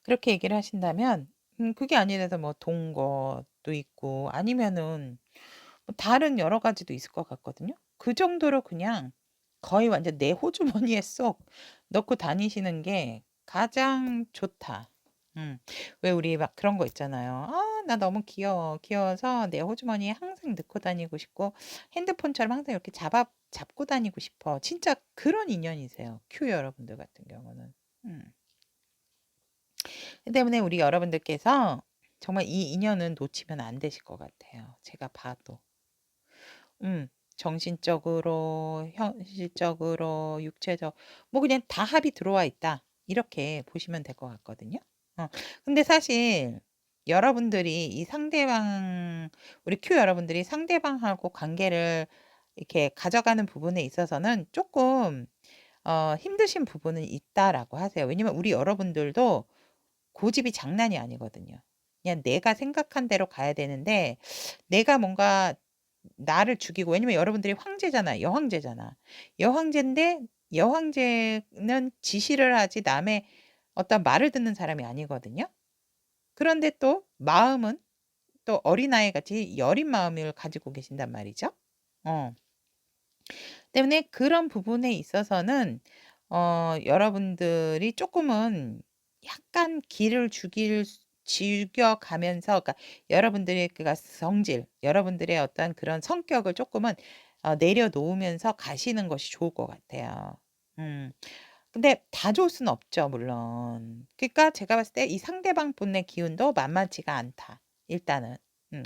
그렇게 얘기를 하신다면 그게 아니라도 뭐 동거도 있고 아니면은 뭐 다른 여러 가지도 있을 것 같거든요. 그 정도로 그냥 거의 완전 내 호주머니에 쏙 넣고 다니시는 게 가장 좋다. 왜 우리 막 그런 거 있잖아요. "아 나 너무 귀여워. 귀여워서 내 호주머니에 항상 넣고 다니고 싶고 핸드폰처럼 항상 이렇게 잡고 다니고 싶어." 진짜 그런 인연이세요. Q 여러분들 같은 경우는. 음. 그 때문에 우리 여러분들께서 정말 이 인연은 놓치면 안 되실 것 같아요, 제가 봐도. 음. 정신적으로, 현실적으로, 육체적 뭐 그냥 다 합이 들어와 있다. 이렇게 보시면 될 것 같거든요. 근데 사실 여러분들이 이 상대방 우리 큐 여러분들이 상대방하고 관계를 이렇게 가져가는 부분에 있어서는 조금 힘드신 부분은 있다라고 하세요. 왜냐면 우리 여러분들도 고집이 장난이 아니거든요. 그냥 내가 생각한 대로 가야 되는데 내가 뭔가 나를 죽이고 왜냐면 여러분들이 황제잖아. 여황제잖아. 여황제인데 여황제는 지시를 하지 남의 어떤 말을 듣는 사람이 아니거든요. 그런데 또 마음은 또 어린아이같이 여린 마음을 가지고 계신단 말이죠. 어. 때문에 그런 부분에 있어서는 여러분들이 조금은 약간 기를 죽여가면서 그러니까 여러분들의 성질, 여러분들의 어떤 그런 성격을 조금은 내려놓으면서 가시는 것이 좋을 것 같아요. 음. 근데 다 좋을 수는 없죠 물론. 그러니까 제가 봤을 때 이 상대방 분의 기운도 만만치가 않다. 일단은.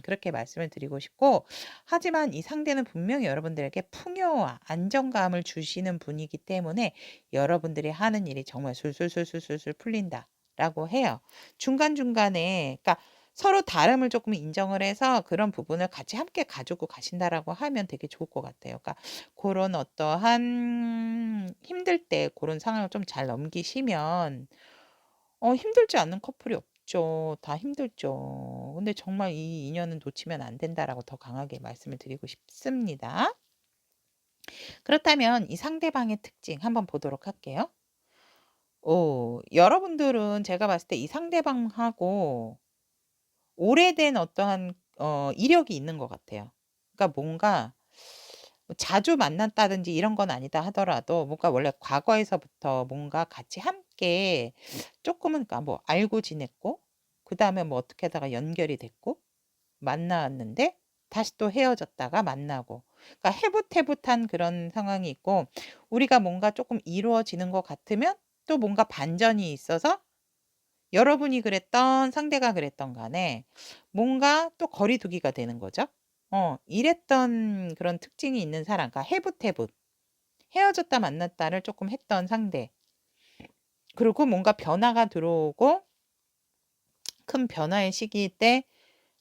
그렇게 말씀을 드리고 싶고 하지만 이 상대는 분명히 여러분들에게 풍요와 안정감을 주시는 분이기 때문에 여러분들이 하는 일이 정말 술술술술술술 풀린다라고 해요. 중간중간에 그러니까 서로 다름을 조금 인정을 해서 그런 부분을 같이 함께 가지고 가신다라고 하면 되게 좋을 것 같아요. 그러니까 고런 어떠한 힘들 때 고런 상황을 좀 잘 넘기시면 힘들지 않는 커플이 없죠. 다 힘들죠. 근데 정말 이 인연은 놓치면 안 된다라고 더 강하게 말씀을 드리고 싶습니다. 그렇다면 이 상대방의 특징 한번 보도록 할게요. 여러분들은 제가 봤을 때 이 상대방하고 오래된 어떠한 이력이 있는 것 같아요. 그러니까 뭔가 뭐 자주 만났다든지 이런 건 아니다 하더라도 뭔가 원래 과거에서부터 뭔가 같이 함께 쪼끔은 그러니까 뭐 알고 지냈고 그다음에 뭐 어떻게 하다가 연결이 됐고 만났는데 다시 또 헤어졌다가 만나고 그러니까 해붓해붓한 그런 상황이 있고 우리가 뭔가 쪼끔 이루어지는 것 같으면 또 뭔가 반전이 있어서 여러분이 그랬던 상대가 그랬던 간에 뭔가 또 거리두기가 되는 거죠. 이랬던 그런 특징이 있는 사람 그러니까 해붓해붓. 헤어졌다 만났다를 쪼끔 했던 상대. 그리고 뭔가 변화가 들어오고 큰 변화의 시기 때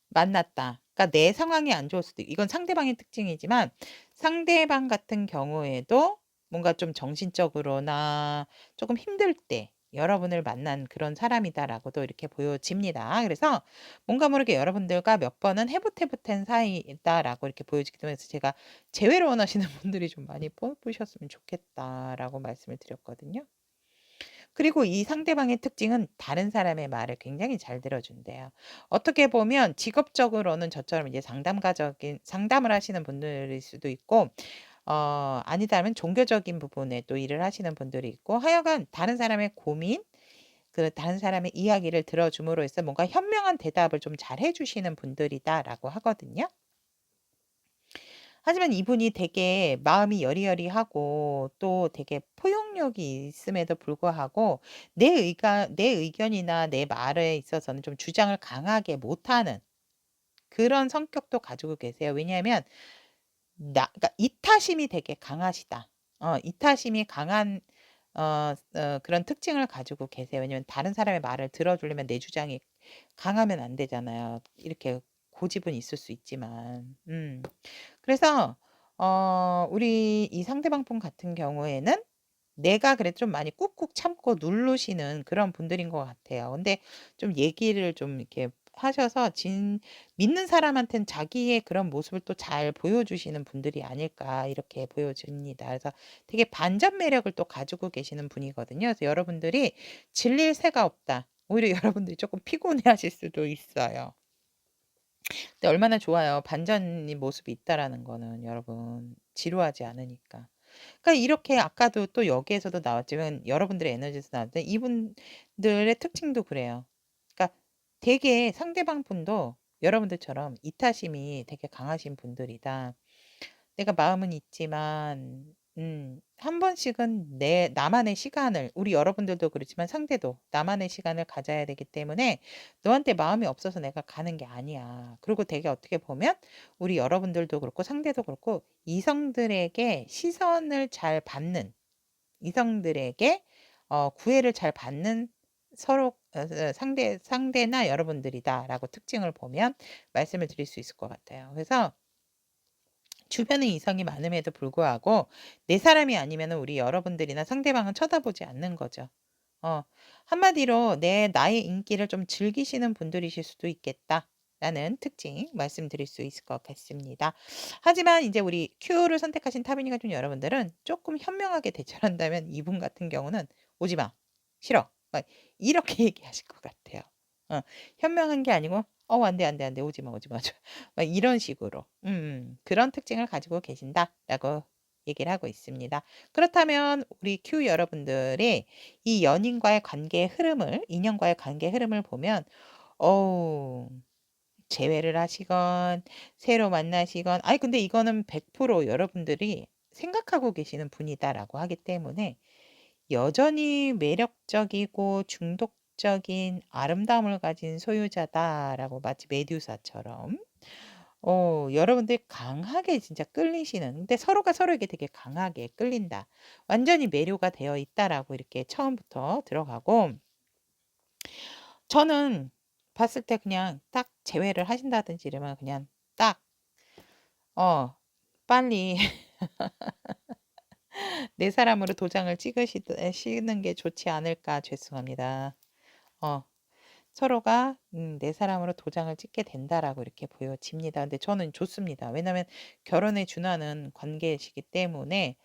만났다. 그러니까 내 상황이 안 좋을 수도 이건 상대방의 특징이지만 상대방 같은 경우에도 뭔가 좀 정신적으로나 쪼금 힘들 때 여러분을 만난 그런 사람이다라고도 이렇게 보여집니다. 그래서 뭔가 모르게 여러분들과 몇 번은 해붓해붓한 사이다라고 이렇게 보여지기 때문에 제가 "재회를 원하시는 분들이 좀 많이 뽑으셨으면 좋겠다."라고 말씀을 드렸거든요. 그리고 이 상대방의 특징은 다른 사람의 말을 굉장히 잘 들어준대요. 어떻게 보면 직업적으로는 저처럼 이제 상담을 하시는 분들일 수도 있고 아니다면 종교적인 부분에 또 일을 하시는 분들이 있고 하여간 다른 사람의 고민 다른 사람의 이야기를 들어줌으로 해서 뭔가 현명한 대답을 좀 잘 해 주시는 분들이다라고 하거든요. 하지만 이분이 되게 마음이 여리여리하고 또 되게 포용력이 있음에도 불구하고 내 의견이나 내 말에 있어서는 좀 주장을 강하게 못하는 그런 성격도 가지고 계세요. 왜냐하면 그러니까 이타심이 되게 강하시다. 이타심이 강한 그런 특징을 가지고 계세요. 왜냐면 다른 사람의 말을 들어주려면 내 주장이 강하면 안 되잖아요. 이렇게 고집은 있을 수 있지만. 그래서 우리 이 상대방 분 같은 경우에는 내가 그래도 좀 많이 꾹꾹 참고 누르시는 그런 분들인 것 같아요. 근데 좀 얘기를 좀 이렇게 하셔서 믿는 사람한테는 자기의 그런 모습을 또 잘 보여주시는 분들이 아닐까 이렇게 보여집니다. 그래서 되게 반전 매력을 또 가지고 계시는 분이거든요. 그래서 여러분들이 질릴 새가 없다. 오히려 여러분들이 조금 피곤해하실 수도 있어요. 근데 얼마나 좋아요. 반전의 모습이 있다라는 거는 여러분. 지루하지 않으니까. 그러니까 이렇게 아까도 또 여기에서도 나왔지만 여러분들의 에너지에서 나왔는데 이분들의 특징도 그래요. 그러니까 되게 상대방 분도 여러분들처럼 이타심이 되게 강하신 분들이다. 내가 마음은 있지만 한 번씩은 나만의 시간을, 우리 여러분들도 그렇지만 상대도 나만의 시간을 가져야 되기 때문에 너한테 마음이 없어서 내가 가는 게 아니야. 그리고 되게 어떻게 보면 우리 여러분들도 그렇고 상대도 그렇고 이성들에게 시선을 잘 받는, 이성들에게 구애를 잘 받는 서로 상대나 여러분들이다라고 특징을 보면 말씀을 드릴 수 있을 것 같아요. 그래서 주변에 이성이 많음에도 불구하고 내 사람이 아니면 우리 여러분들이나 상대방은 쳐다보지 않는 거죠. 한마디로 나의 인기를 좀 즐기시는 분들이실 수도 있겠다. 라는 특징 말씀드릴 수 있을 것 같습니다. 하지만 이제 우리 Q를 선택하신 타비니 같은 여러분들은 조금 현명하게 대처한다면 이분 같은 경우는 오지 마. 싫어. 막 이렇게 얘기하실 것 같아요. 현명한 게 아니고 안 돼, 안 돼, 안 돼. 오지 마, 오지 마. 막 이런 식으로. 그런 특징을 가지고 계신다라고 얘기를 하고 있습니다. 그렇다면 우리 Q 여러분들이 이 연인과의 관계의 흐름을, 인연과의 관계의 흐름을 보면 재회를 하시건 새로 만나시건 근데 이거는 100% 여러분들이 생각하고 계시는 분이다라고 하기 때문에 여전히 매력적이고 중독적인 아름다움을 가진 소유자다라고, 마치 메듀사처럼 여러분들이 강하게 진짜 끌리시는, 근데 서로가 서로에게 되게 강하게 끌린다. 완전히 매료가 되어 있다라고 이렇게 처음부터 들어가고, 저는 봤을 때 그냥 딱 제외를 하신다든지 이러면 그냥 딱 빨리 내 사람으로 도장을 찍으시는 게 좋지 않을까. 죄송합니다. 서로가 내 사람으로 도장을 찍게 된다라고 이렇게 보여집니다. 근데 저는 좋습니다. 왜냐하면 결혼에 준하는 관계이시기 때문에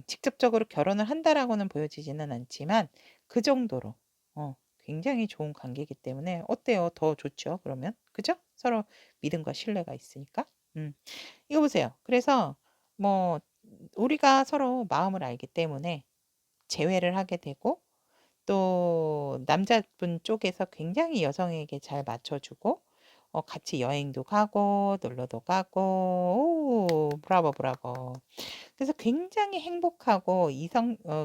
직접적으로 결혼을 한다라고는 보여지지는 않지만 그 정도로 굉장히 좋은 관계이기 때문에 어때요? 더 좋죠, 그러면? 그죠? 서로 믿음과 신뢰가 있으니까. 이거 보세요. 그래서 뭐 우리가 서로 마음을 알기 때문에 재회를 하게 되고, 또 남자분 쪽에서 굉장히 여성에게 잘 맞춰주고 같이 여행도 가고 놀러도 가고, 브라보 브라보. 그래서 굉장히 행복하고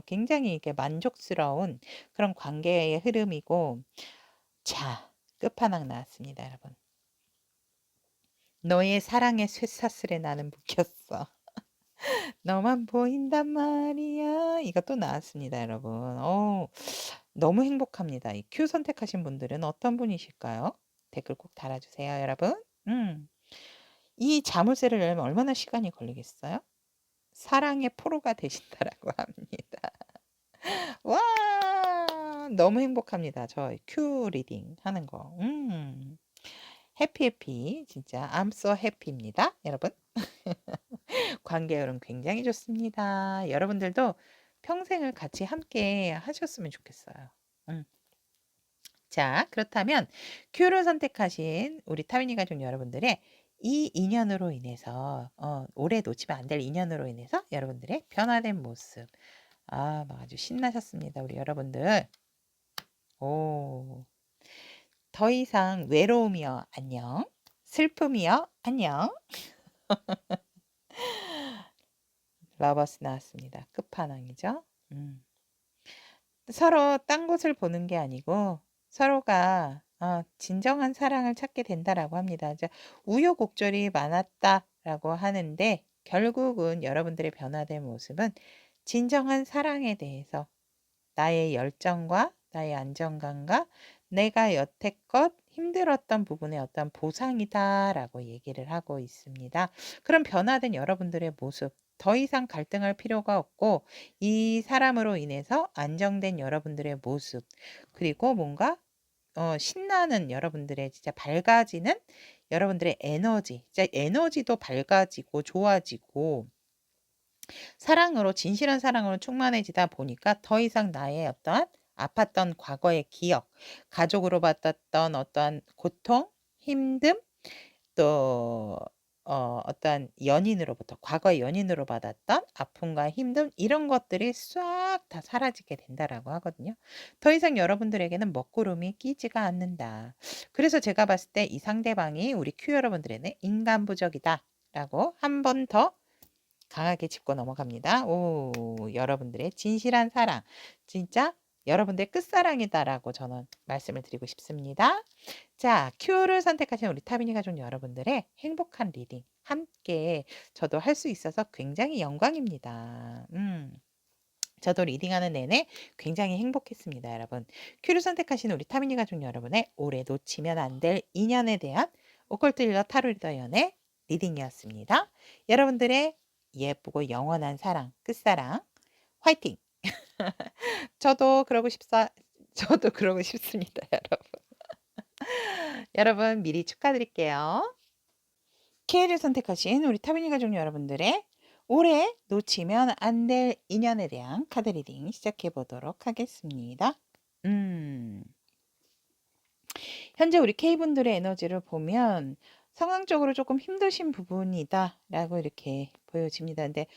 굉장히 이렇게 만족스러운 그런 관계의 흐름이고, 자, 끝판왕 나왔습니다, 여러분. 너의 사랑의 쇠사슬에 나는 묶였어. 너만 보인단 말이야. 이것도 나왔습니다, 여러분. 너무 행복합니다. 이 Q 선택하신 분들은 어떤 분이실까요? 댓글 꼭 달아주세요, 여러분. 이 자물쇠를 열면 얼마나 시간이 걸리겠어요? 사랑의 프로가 되신다라고 합니다. 와, 너무 행복합니다. 저 Q 리딩 하는 거. 해피 진짜 I'm so happy입니다, 여러분. 관계 흐름 굉장히 좋습니다. 여러분들도 평생을 같이 함께 하셨으면 좋겠어요. 자, 그렇다면 Q를 선택하신 우리 타미니 가족 여러분들의 이 인연으로 인해서 오래 놓치면 안 될 인연으로 인해서 여러분들의 변화된 모습, 막 아주 신나셨습니다, 우리 여러분들. 더 이상 외로움이여 안녕, 슬픔이여 안녕. 러버스 나왔습니다. 끝판왕이죠. 서로 딴 곳을 보는 게 아니고 서로가 진정한 사랑을 찾게 된다라고 합니다. 이제 우여곡절이 많았다라고 하는데 결국은 여러분들의 변화된 모습은 진정한 사랑에 대해서 나의 열정과 나의 안정감과 내가 여태껏 힘들었던 부분의 어떤 보상이다라고 얘기를 하고 있습니다. 그럼 변화된 여러분들의 모습, 더 이상 갈등할 필요가 없고 이 사람으로 인해서 안정된 여러분들의 모습, 그리고 뭔가 신나는 여러분들의 진짜 밝아지는 여러분들의 에너지, 진짜 에너지도 밝아지고 좋아지고 사랑으로, 진실한 사랑으로 충만해지다 보니까 더 이상 나의 어떠한 아팠던 과거의 기억, 가족으로 받았던 어떠한 고통, 힘듦, 또 어떠한 연인으로부터, 과거의 연인으로 받았던 아픔과 힘듦, 이런 것들이 싹 다 사라지게 된다라고 하거든요. 더 이상 여러분들에게는 먹구름이 끼지가 않는다. 그래서 제가 봤을 때 이 상대방이 우리 Q 여러분들에게 인간부적이다 라고 한 번 더 강하게 짚고 넘어갑니다. 오, 여러분들의 진실한 사랑. 진짜 여러분들의 끝사랑이다라고 저는 말씀을 드리고 싶습니다. 자, Q를 선택하신 우리 타비니 가족 여러분들의 행복한 리딩 함께 저도 할 수 있어서 굉장히 영광입니다. 저도 리딩하는 내내 굉장히 행복했습니다, 여러분. Q를 선택하신 우리 타미니 가족 여러분의 올해 놓치면 안 될 인연에 대한 오컬트 릴러 타로 리더 연의 리딩이었습니다. 여러분들의 예쁘고 영원한 사랑, 끝사랑, 화이팅! 저도 그러고 저도 그러고 싶습니다, 여러분. 여러분 미리 축하드릴게요. K를 선택하신 우리 타미니 가족 여러분들의 올해 놓치면 안 될 인연에 대한 카드 리딩 시작해 보도록 하겠습니다. 현재 우리 K분들의 에너지를 보면 상황적으로 조금 힘드신 부분이다 라고 이렇게 보여집니다. 근데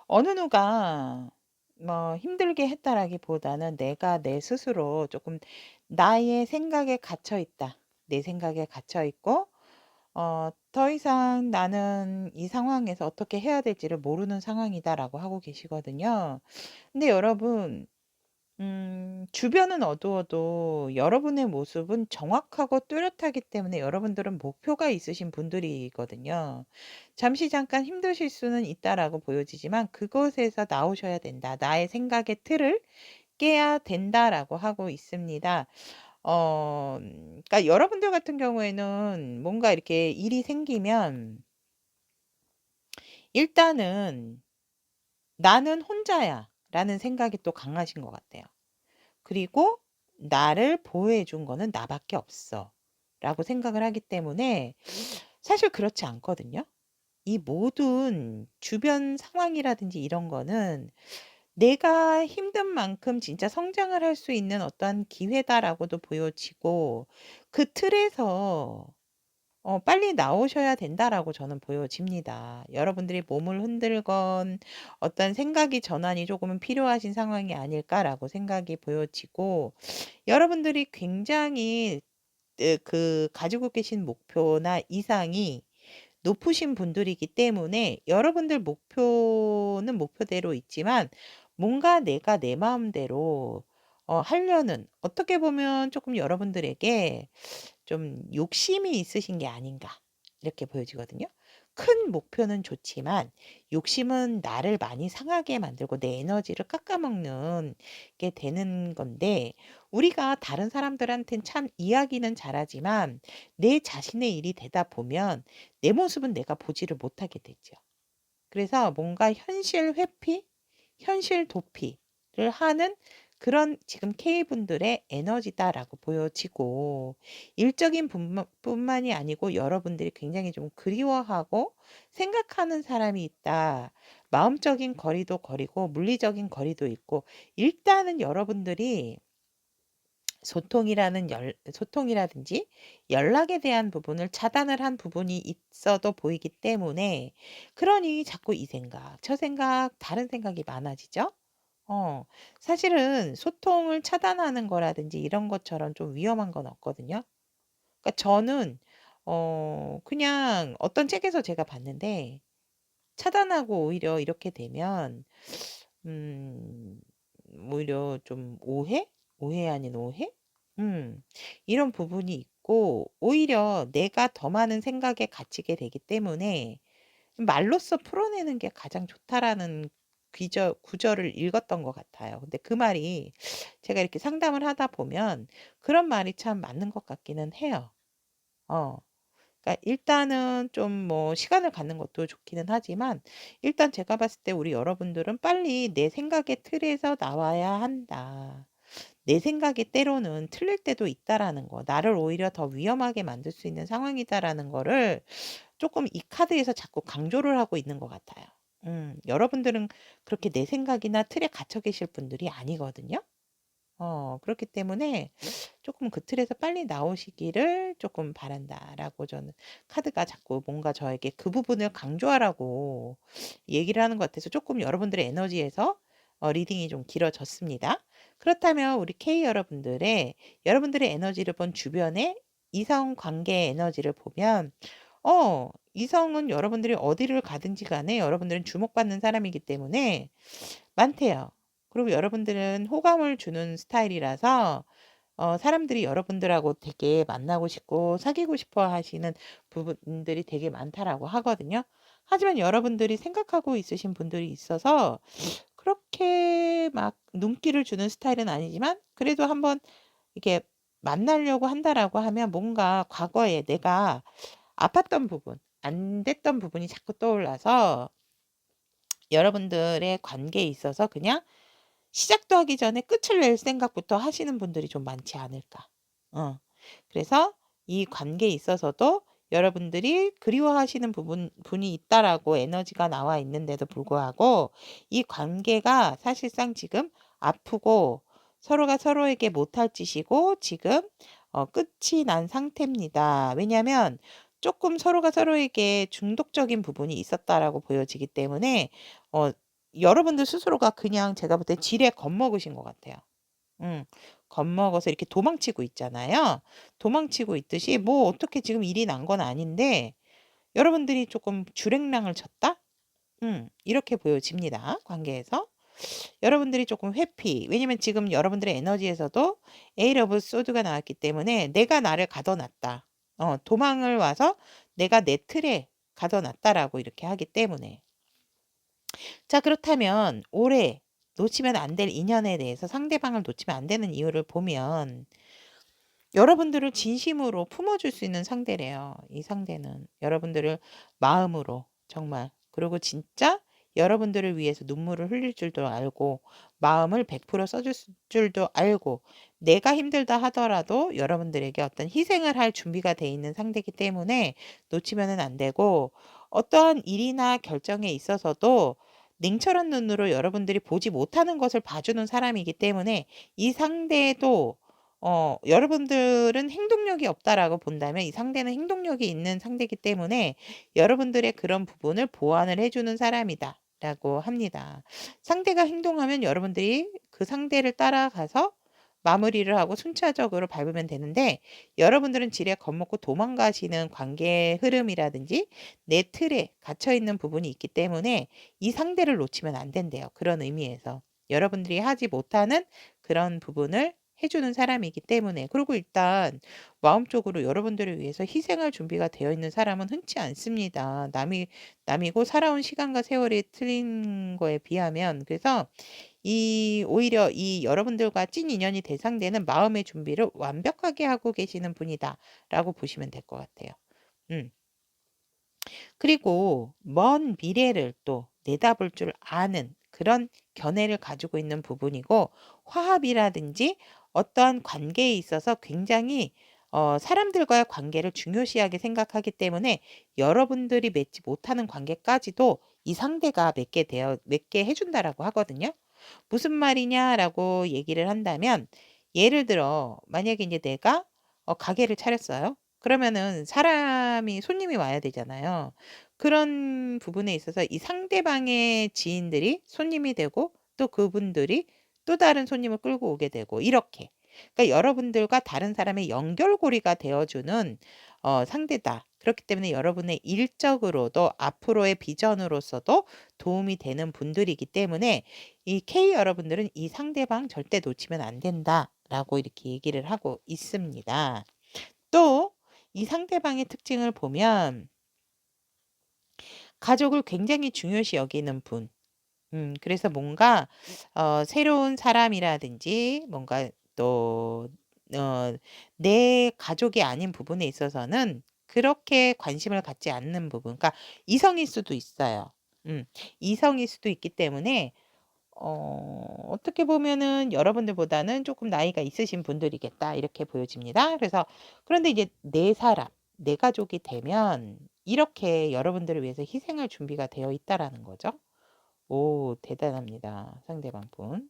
어느 누가 뭐 힘들게 했다라기보다는 내가 내 스스로 조금 나의 생각에 갇혀 있다. 내 생각에 갇혀 있고 더 이상 나는 이 상황에서 어떻게 해야 될지를 모르는 상황이다라고 하고 계시거든요. 근데 여러분, 주변은 어두워도 여러분의 모습은 정확하고 뚜렷하기 때문에 여러분들은 목표가 있으신 분들이거든요. 잠시 잠깐 힘드실 수는 있다라고 보여지지만 그것에서 나오셔야 된다. 나의 생각의 틀을 깨야 된다라고 하고 있습니다. 그러니까 여러분들 같은 경우에는 뭔가 이렇게 일이 생기면 일단은 '나는 혼자야.'라는 생각이 또 강하신 것 같아요. 그리고 '나를 보호해 준 거는 나밖에 없어.'라고 생각을 하기 때문에 사실 그렇지 않거든요. 이 모든 주변 상황이라든지 이런 거는 내가 힘든 만큼 진짜 성장을 할 수 있는 어떠한 기회다라고도 보여지고 그 틀에서 빨리 나오셔야 된다라고 저는 보여집니다. 여러분들이 몸을 흔들건 어떤 생각이 전환이 조금은 필요하신 상황이 아닐까라고 생각이 보여지고 여러분들이 굉장히 그 가지고 계신 목표나 이상이 높으신 분들이기 때문에 여러분들 목표는 목표대로 있지만 뭔가 내가 내 마음대로 하려는 어떻게 보면 조금 여러분들에게 좀 욕심이 있으신 게 아닌가 이렇게 보여지거든요. 큰 목표는 좋지만 욕심은 나를 많이 상하게 만들고 내 에너지를 깎아먹는 게 되는 건데 우리가 다른 사람들한테는 참 이야기는 잘하지만 내 자신의 일이 되다 보면 내 모습은 내가 보지를 못하게 되죠. 그래서 뭔가 현실 회피, 현실 도피를 하는 그런 지금 K분들의 에너지다라고 보여지고 일적인 뿐만이 아니고 여러분들이 굉장히 좀 그리워하고 생각하는 사람이 있다. 마음적인 거리도 거리고 물리적인 거리도 있고 일단은 여러분들이 소통이라든지 연락에 대한 부분을 차단을 한 부분이 있어도 보이기 때문에 그러니 자꾸 이 생각, 저 생각, 다른 생각이 많아지죠. 어, 사실은 소통을 차단하는 거라든지 이런 것처럼 좀 위험한 건 없거든요. 그러니까 저는 그냥 어떤 책에서 제가 봤는데 차단하고 오히려 이렇게 되면 음 오히려 좀 오해 아닌 오해? 음. 이런 부분이 있고 오히려 내가 더 많은 생각에 갇히게 되기 때문에 말로써 풀어내는 게 가장 좋다라는 구절을 읽었던 것 같아요. 근데 그 말이 제가 이렇게 상담을 하다 보면 그런 말이 참 맞는 것 같기는 해요. 어. 그러니까 일단은 좀 뭐 시간을 갖는 것도 좋기는 하지만 일단 제가 봤을 때 우리 여러분들은 빨리 내 생각의 틀에서 나와야 한다. 내 생각이 때로는 틀릴 때도 있다라는 거, 나를 오히려 더 위험하게 만들 수 있는 상황이다라는 거를 조금 이 카드에서 자꾸 강조를 하고 있는 것 같아요. 여러분들은 그렇게 내 생각이나 틀에 갇혀 계실 분들이 아니거든요. 그렇기 때문에 조금 그 틀에서 빨리 나오시기를 조금 바란다라고 저는 카드가 자꾸 뭔가 저에게 그 부분을 강조하라고 얘기를 하는 것 같아서 조금 여러분들의 에너지에서 리딩이 좀 길어졌습니다. 그렇다면 우리 K 여러분들의 에너지를 본 주변의 이성 관계 에너지를 보면 이성은 여러분들이 어디를 가든지 간에 여러분들은 주목받는 사람이기 때문에 많대요. 그리고 여러분들은 호감을 주는 스타일이라서 사람들이 여러분들하고 되게 만나고 싶고 사귀고 싶어 하시는 부분들이 되게 많다라고 하거든요. 하지만 여러분들이 생각하고 있으신 분들이 있어서 그렇게 막 눈길을 주는 스타일은 아니지만 그래도 한번 이렇게 만나려고 한다라고 하면 뭔가 과거에 내가 아팠던 부분, 안 됐던 부분이 자꾸 떠올라서 여러분들의 관계에 있어서 그냥 시작도 하기 전에 끝을 낼 생각부터 하시는 분들이 좀 많지 않을까. 그래서 이 관계에 있어서도 여러분들이 그리워하시는 분이 있다라고 에너지가 나와 있는데도 불구하고 이 관계가 사실상 지금 아프고 서로가 서로에게 못할 짓이고 지금 끝이 난 상태입니다. 왜냐하면 조금 서로가 서로에게 중독적인 부분이 있었다라고 보여지기 때문에 어, 여러분들 스스로가 그냥 제가 볼 때 지레 겁먹으신 것 같아요. 겁먹어서 이렇게 도망치고 있잖아요. 도망치고 있듯이 뭐 어떻게 지금 일이 난 건 아닌데 여러분들이 조금 주랭랑을 쳤다? 이렇게 보여집니다. 관계에서. 여러분들이 조금 회피. 왜냐면 지금 여러분들의 에너지에서도 에잇 오브 소드가 나왔기 때문에 내가 나를 가둬놨다. 도망을 와서 내가 내 틀에 가둬놨다라고 이렇게 하기 때문에. 자, 그렇다면 올해 놓치면 안 될 인연에 대해서 상대방을 놓치면 안 되는 이유를 보면 여러분들을 진심으로 품어줄 수 있는 상대래요. 이 상대는 여러분들을 마음으로 정말 그리고 진짜 여러분들을 위해서 눈물을 흘릴 줄도 알고 마음을 100% 써줄 줄도 알고 내가 힘들다 하더라도 여러분들에게 어떤 희생을 할 준비가 돼 있는 상대이기 때문에 놓치면은 안 되고 어떠한 일이나 결정에 있어서도 냉철한 눈으로 여러분들이 보지 못하는 것을 봐주는 사람이기 때문에 이 상대도 여러분들은 행동력이 없다라고 본다면 이 상대는 행동력이 있는 상대이기 때문에 여러분들의 그런 부분을 보완을 해주는 사람이다. 라고 합니다. 상대가 행동하면 여러분들이 그 상대를 따라가서 마무리를 하고 순차적으로 밟으면 되는데 여러분들은 지레 겁먹고 도망가시는 관계의 흐름이라든지 내 틀에 갇혀있는 부분이 있기 때문에 이 상대를 놓치면 안 된대요. 그런 의미에서. 여러분들이 하지 못하는 그런 부분을 해주는 사람이기 때문에 그리고 일단 마음적으로 여러분들을 위해서 희생할 준비가 되어 있는 사람은 흔치 않습니다. 남이고 살아온 시간과 세월이 틀린 거에 비하면 그래서 오히려 이 여러분들과 찐 인연이 대상되는 마음의 준비를 완벽하게 하고 계시는 분이다라고 보시면 될 것 같아요. 그리고 먼 미래를 또 내다볼 줄 아는 그런 견해를 가지고 있는 부분이고 화합이라든지 어떠한 관계에 있어서 굉장히 사람들과의 관계를 중요시하게 생각하기 때문에 여러분들이 맺지 못하는 관계까지도 이 상대가 맺게 해준다라고 하거든요. 무슨 말이냐라고 얘기를 한다면 예를 들어 만약에 이제 내가 가게를 차렸어요. 그러면은 사람이 손님이 와야 되잖아요. 그런 부분에 있어서 이 상대방의 지인들이 손님이 되고 또 그분들이 또 다른 손님을 끌고 오게 되고 이렇게. 그러니까 여러분들과 다른 사람의 연결고리가 되어주는 상대다. 그렇기 때문에 여러분의 일적으로도 앞으로의 비전으로서도 도움이 되는 분들이기 때문에 이 K 여러분들은 이 상대방 절대 놓치면 안 된다라고 이렇게 얘기를 하고 있습니다. 또 이 상대방의 특징을 보면 가족을 굉장히 중요시 여기는 분. 그래서 뭔가 새로운 사람이라든지 뭔가 또 내 가족이 아닌 부분에 있어서는 그렇게 관심을 갖지 않는 부분. 그러니까 이성일 수도 있어요. 이성일 수도 있기 때문에 어떻게 보면은 여러분들보다는 조금 나이가 있으신 분들이겠다 이렇게 보여집니다. 그런데 이제 내 사람, 내 가족이 되면 이렇게 여러분들을 위해서 희생할 준비가 되어 있다라는 거죠. 오, 대단합니다. 상대방 분.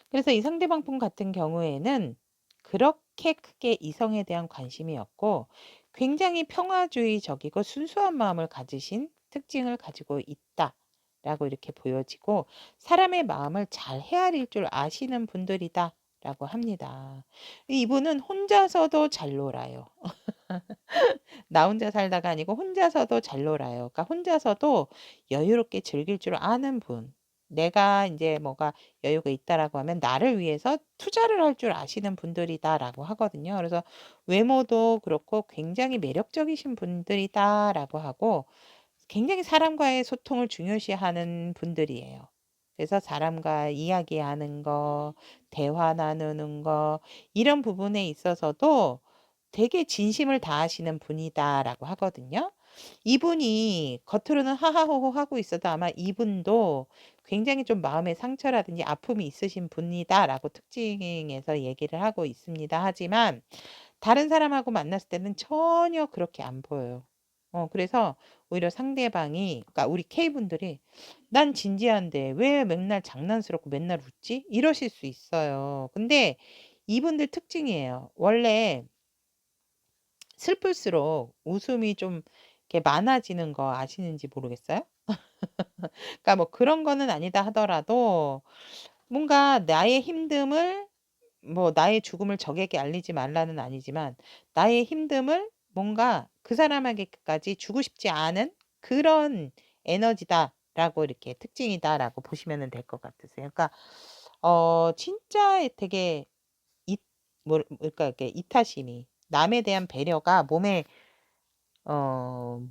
그래서 이 상대방 분 같은 경우에는 그렇게 크게 이성에 대한 관심이 없고 굉장히 평화주의적이고 순수한 마음을 가지신 특징을 가지고 있다라고 이렇게 보여지고 사람의 마음을 잘 헤아릴 줄 아시는 분들이다 라고 합니다. 이분은 혼자서도 잘 놀아요. 나 혼자 살다가 아니고 혼자서도 잘 놀아요. 그러니까 혼자서도 여유롭게 즐길 줄 아는 분. 내가 이제 뭐가 여유가 있다라고 하면 나를 위해서 투자를 할 줄 아시는 분들이다라고 하거든요. 그래서 외모도 그렇고 굉장히 매력적이신 분들이다라고 하고 굉장히 사람과의 소통을 중요시하는 분들이에요. 그래서 사람과 이야기하는 거, 대화 나누는 거, 이런 부분에 있어서도 되게 진심을 다하시는 분이다라고 하거든요. 이분이 겉으로는 하하호호 하고 있어도 아마 이분도 굉장히 좀 마음의 상처라든지 아픔이 있으신 분이다라고 특징에서 얘기를 하고 있습니다. 하지만 다른 사람하고 만났을 때는 전혀 그렇게 안 보여요. 그래서 오히려 상대방이, 그러니까 우리 K분들이 난 진지한데 왜 맨날 장난스럽고 맨날 웃지? 이러실 수 있어요. 근데 이분들 특징이에요. 원래 슬플수록 웃음이 좀 이렇게 많아지는 거 아시는지 모르겠어요? 그러니까 뭐 그런 거는 아니다 하더라도 뭔가 나의 힘듦을 뭐 나의 죽음을 적에게 알리지 말라는 아니지만 나의 힘듦을 뭔가 그 사람에게까지 주고 싶지 않은 그런 에너지다라고 이렇게 특징이다라고 보시면 될 것 같으세요. 그러니까 진짜 되게 이 그러니까 이렇게 이타심이 남에 대한 배려가 몸에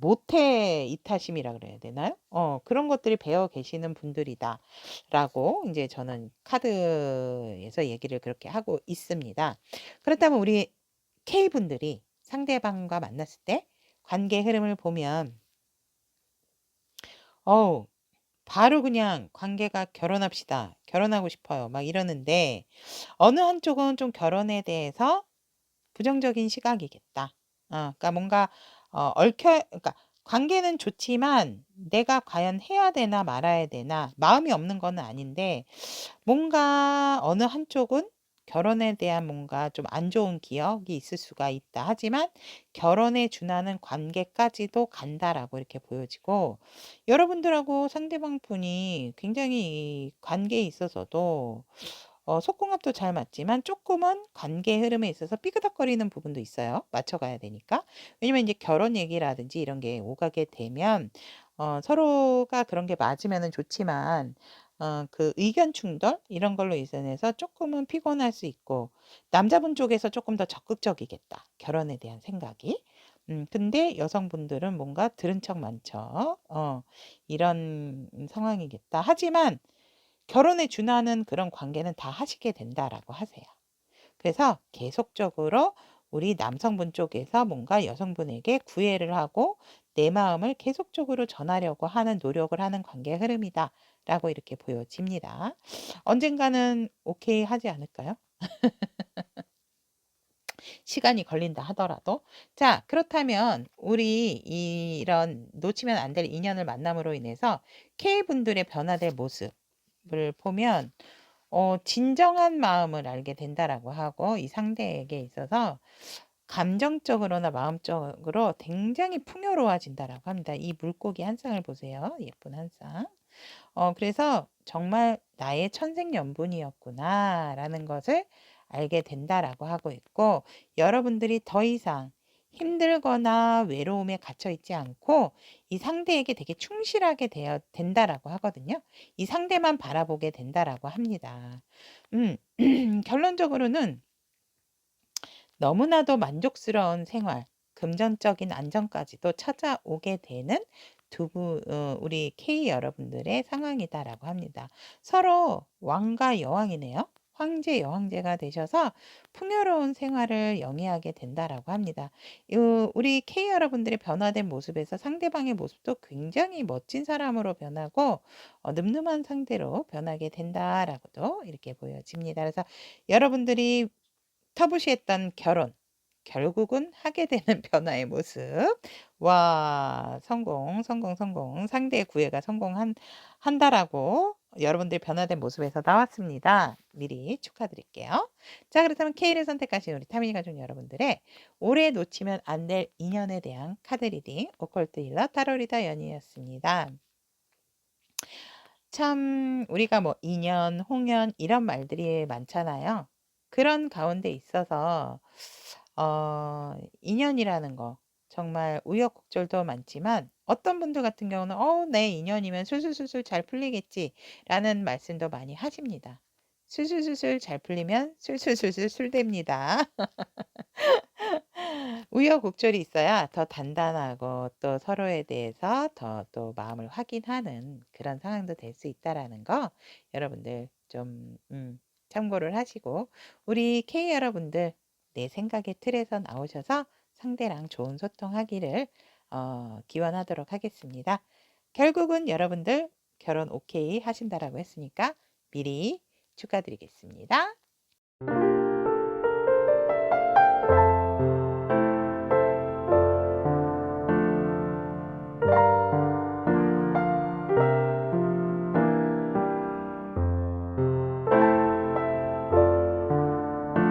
모태 이타심이라 그래야 되나요? 그런 것들이 배어 계시는 분들이다라고 이제 저는 카드에서 얘기를 그렇게 하고 있습니다. 그렇다면 우리 K분들이 상대방과 만났을 때 관계 흐름을 보면 어우 바로 그냥 관계가 "결혼합시다. 결혼하고 싶어요." 막 이러는데 어느 한쪽은 좀 결혼에 대해서 부정적인 시각이겠다. 그러니까 뭔가 그러니까 관계는 좋지만 내가 과연 해야 되나 말아야 되나 마음이 없는 건 아닌데 뭔가 어느 한쪽은 결혼에 대한 뭔가 좀 안 좋은 기억이 있을 수가 있다. 하지만 결혼에 준하는 관계까지도 간다라고 이렇게 보여지고 여러분들하고 상대방 분이 굉장히 관계에 있어서도 속궁합도 잘 맞지만 조금은 관계 흐름에 있어서 삐그덕거리는 부분도 있어요. 맞춰가야 되니까. 왜냐면 이제 결혼 얘기라든지 이런 게 오가게 되면 서로가 그런 게 맞으면은 좋지만 그 의견 충돌 이런 걸로 인해서 조금은 피곤할 수 있고 남자분 쪽에서 조금 더 적극적이겠다. 결혼에 대한 생각이. 근데 여성분들은 뭔가 들은 척 만 척, 이런 상황이겠다. 하지만 결혼에 준하는 그런 관계는 다 하시게 된다라고 하세요. 그래서 계속적으로 우리 남성분 쪽에서 뭔가 여성분에게 구애를 하고 내 마음을 계속적으로 전하려고 하는 노력을 하는 관계 흐름이다. 라고 이렇게 보여집니다. 언젠가는 오케이 하지 않을까요? 시간이 걸린다 하더라도. 자, 그렇다면 우리 이런 놓치면 안 될 인연을 만남으로 인해서 K분들의 변화될 모습을 보면 진정한 마음을 알게 된다라고 하고 이 상대에게 있어서 감정적으로나 마음적으로 굉장히 풍요로워진다라고 합니다. 이 물고기 한 쌍을 보세요. 예쁜 한 쌍. 그래서 정말 나의 천생연분이었구나라는 것을 알게 된다라고 하고 있고 여러분들이 더 이상 힘들거나 외로움에 갇혀 있지 않고 이 상대에게 되게 충실하게 된다라고 하거든요. 이 상대만 바라보게 된다라고 합니다. 결론적으로는 너무나도 만족스러운 생활, 금전적인 안정까지도 찾아오게 되는 우리 K 여러분들의 상황이다라고 합니다. 서로 왕과 여왕이네요. 황제, 여왕제가 되셔서 풍요로운 생활을 영위하게 된다라고 합니다. 우리 K 여러분들의 변화된 모습에서 상대방의 모습도 굉장히 멋진 사람으로 변하고 늠름한 상대로 변하게 된다라고도 이렇게 보여집니다. 그래서 여러분들이 터부시했던 결혼 결국은 하게 되는 변화의 모습. 와, 성공, 성공, 성공. 상대의 구애가 한다라고 여러분들이 변화된 모습에서 나왔습니다. 미리 축하드릴게요. 자, 그렇다면 K를 선택하신 우리 타미니 가족 여러분들의 올해 놓치면 안 될 인연에 대한 카드 리딩 오컬트 힐러 타로 리더 연이었습니다. 참 우리가 뭐 인연, 홍연 이런 말들이 많잖아요. 그런 가운데 있어서 인연이라는 거 정말 우여곡절도 많지만 어떤 분들 같은 경우는 내 인연이면 술술술술 잘 풀리겠지.'라는 말씀도 많이 하십니다. 술술술술 잘 풀리면 술술술술 술됩니다. 우여곡절이 있어야 더 단단하고 또 서로에 대해서 더 또 마음을 확인하는 그런 상황도 될 수 있다라는 거 여러분들 좀 참고를 하시고 우리 K 여러분들 내 생각의 틀에서 나오셔서 상대랑 좋은 소통하기를 기원하도록 하겠습니다. 결국은 여러분들 결혼 오케이 하신다라고 했으니까 미리 축하드리겠습니다.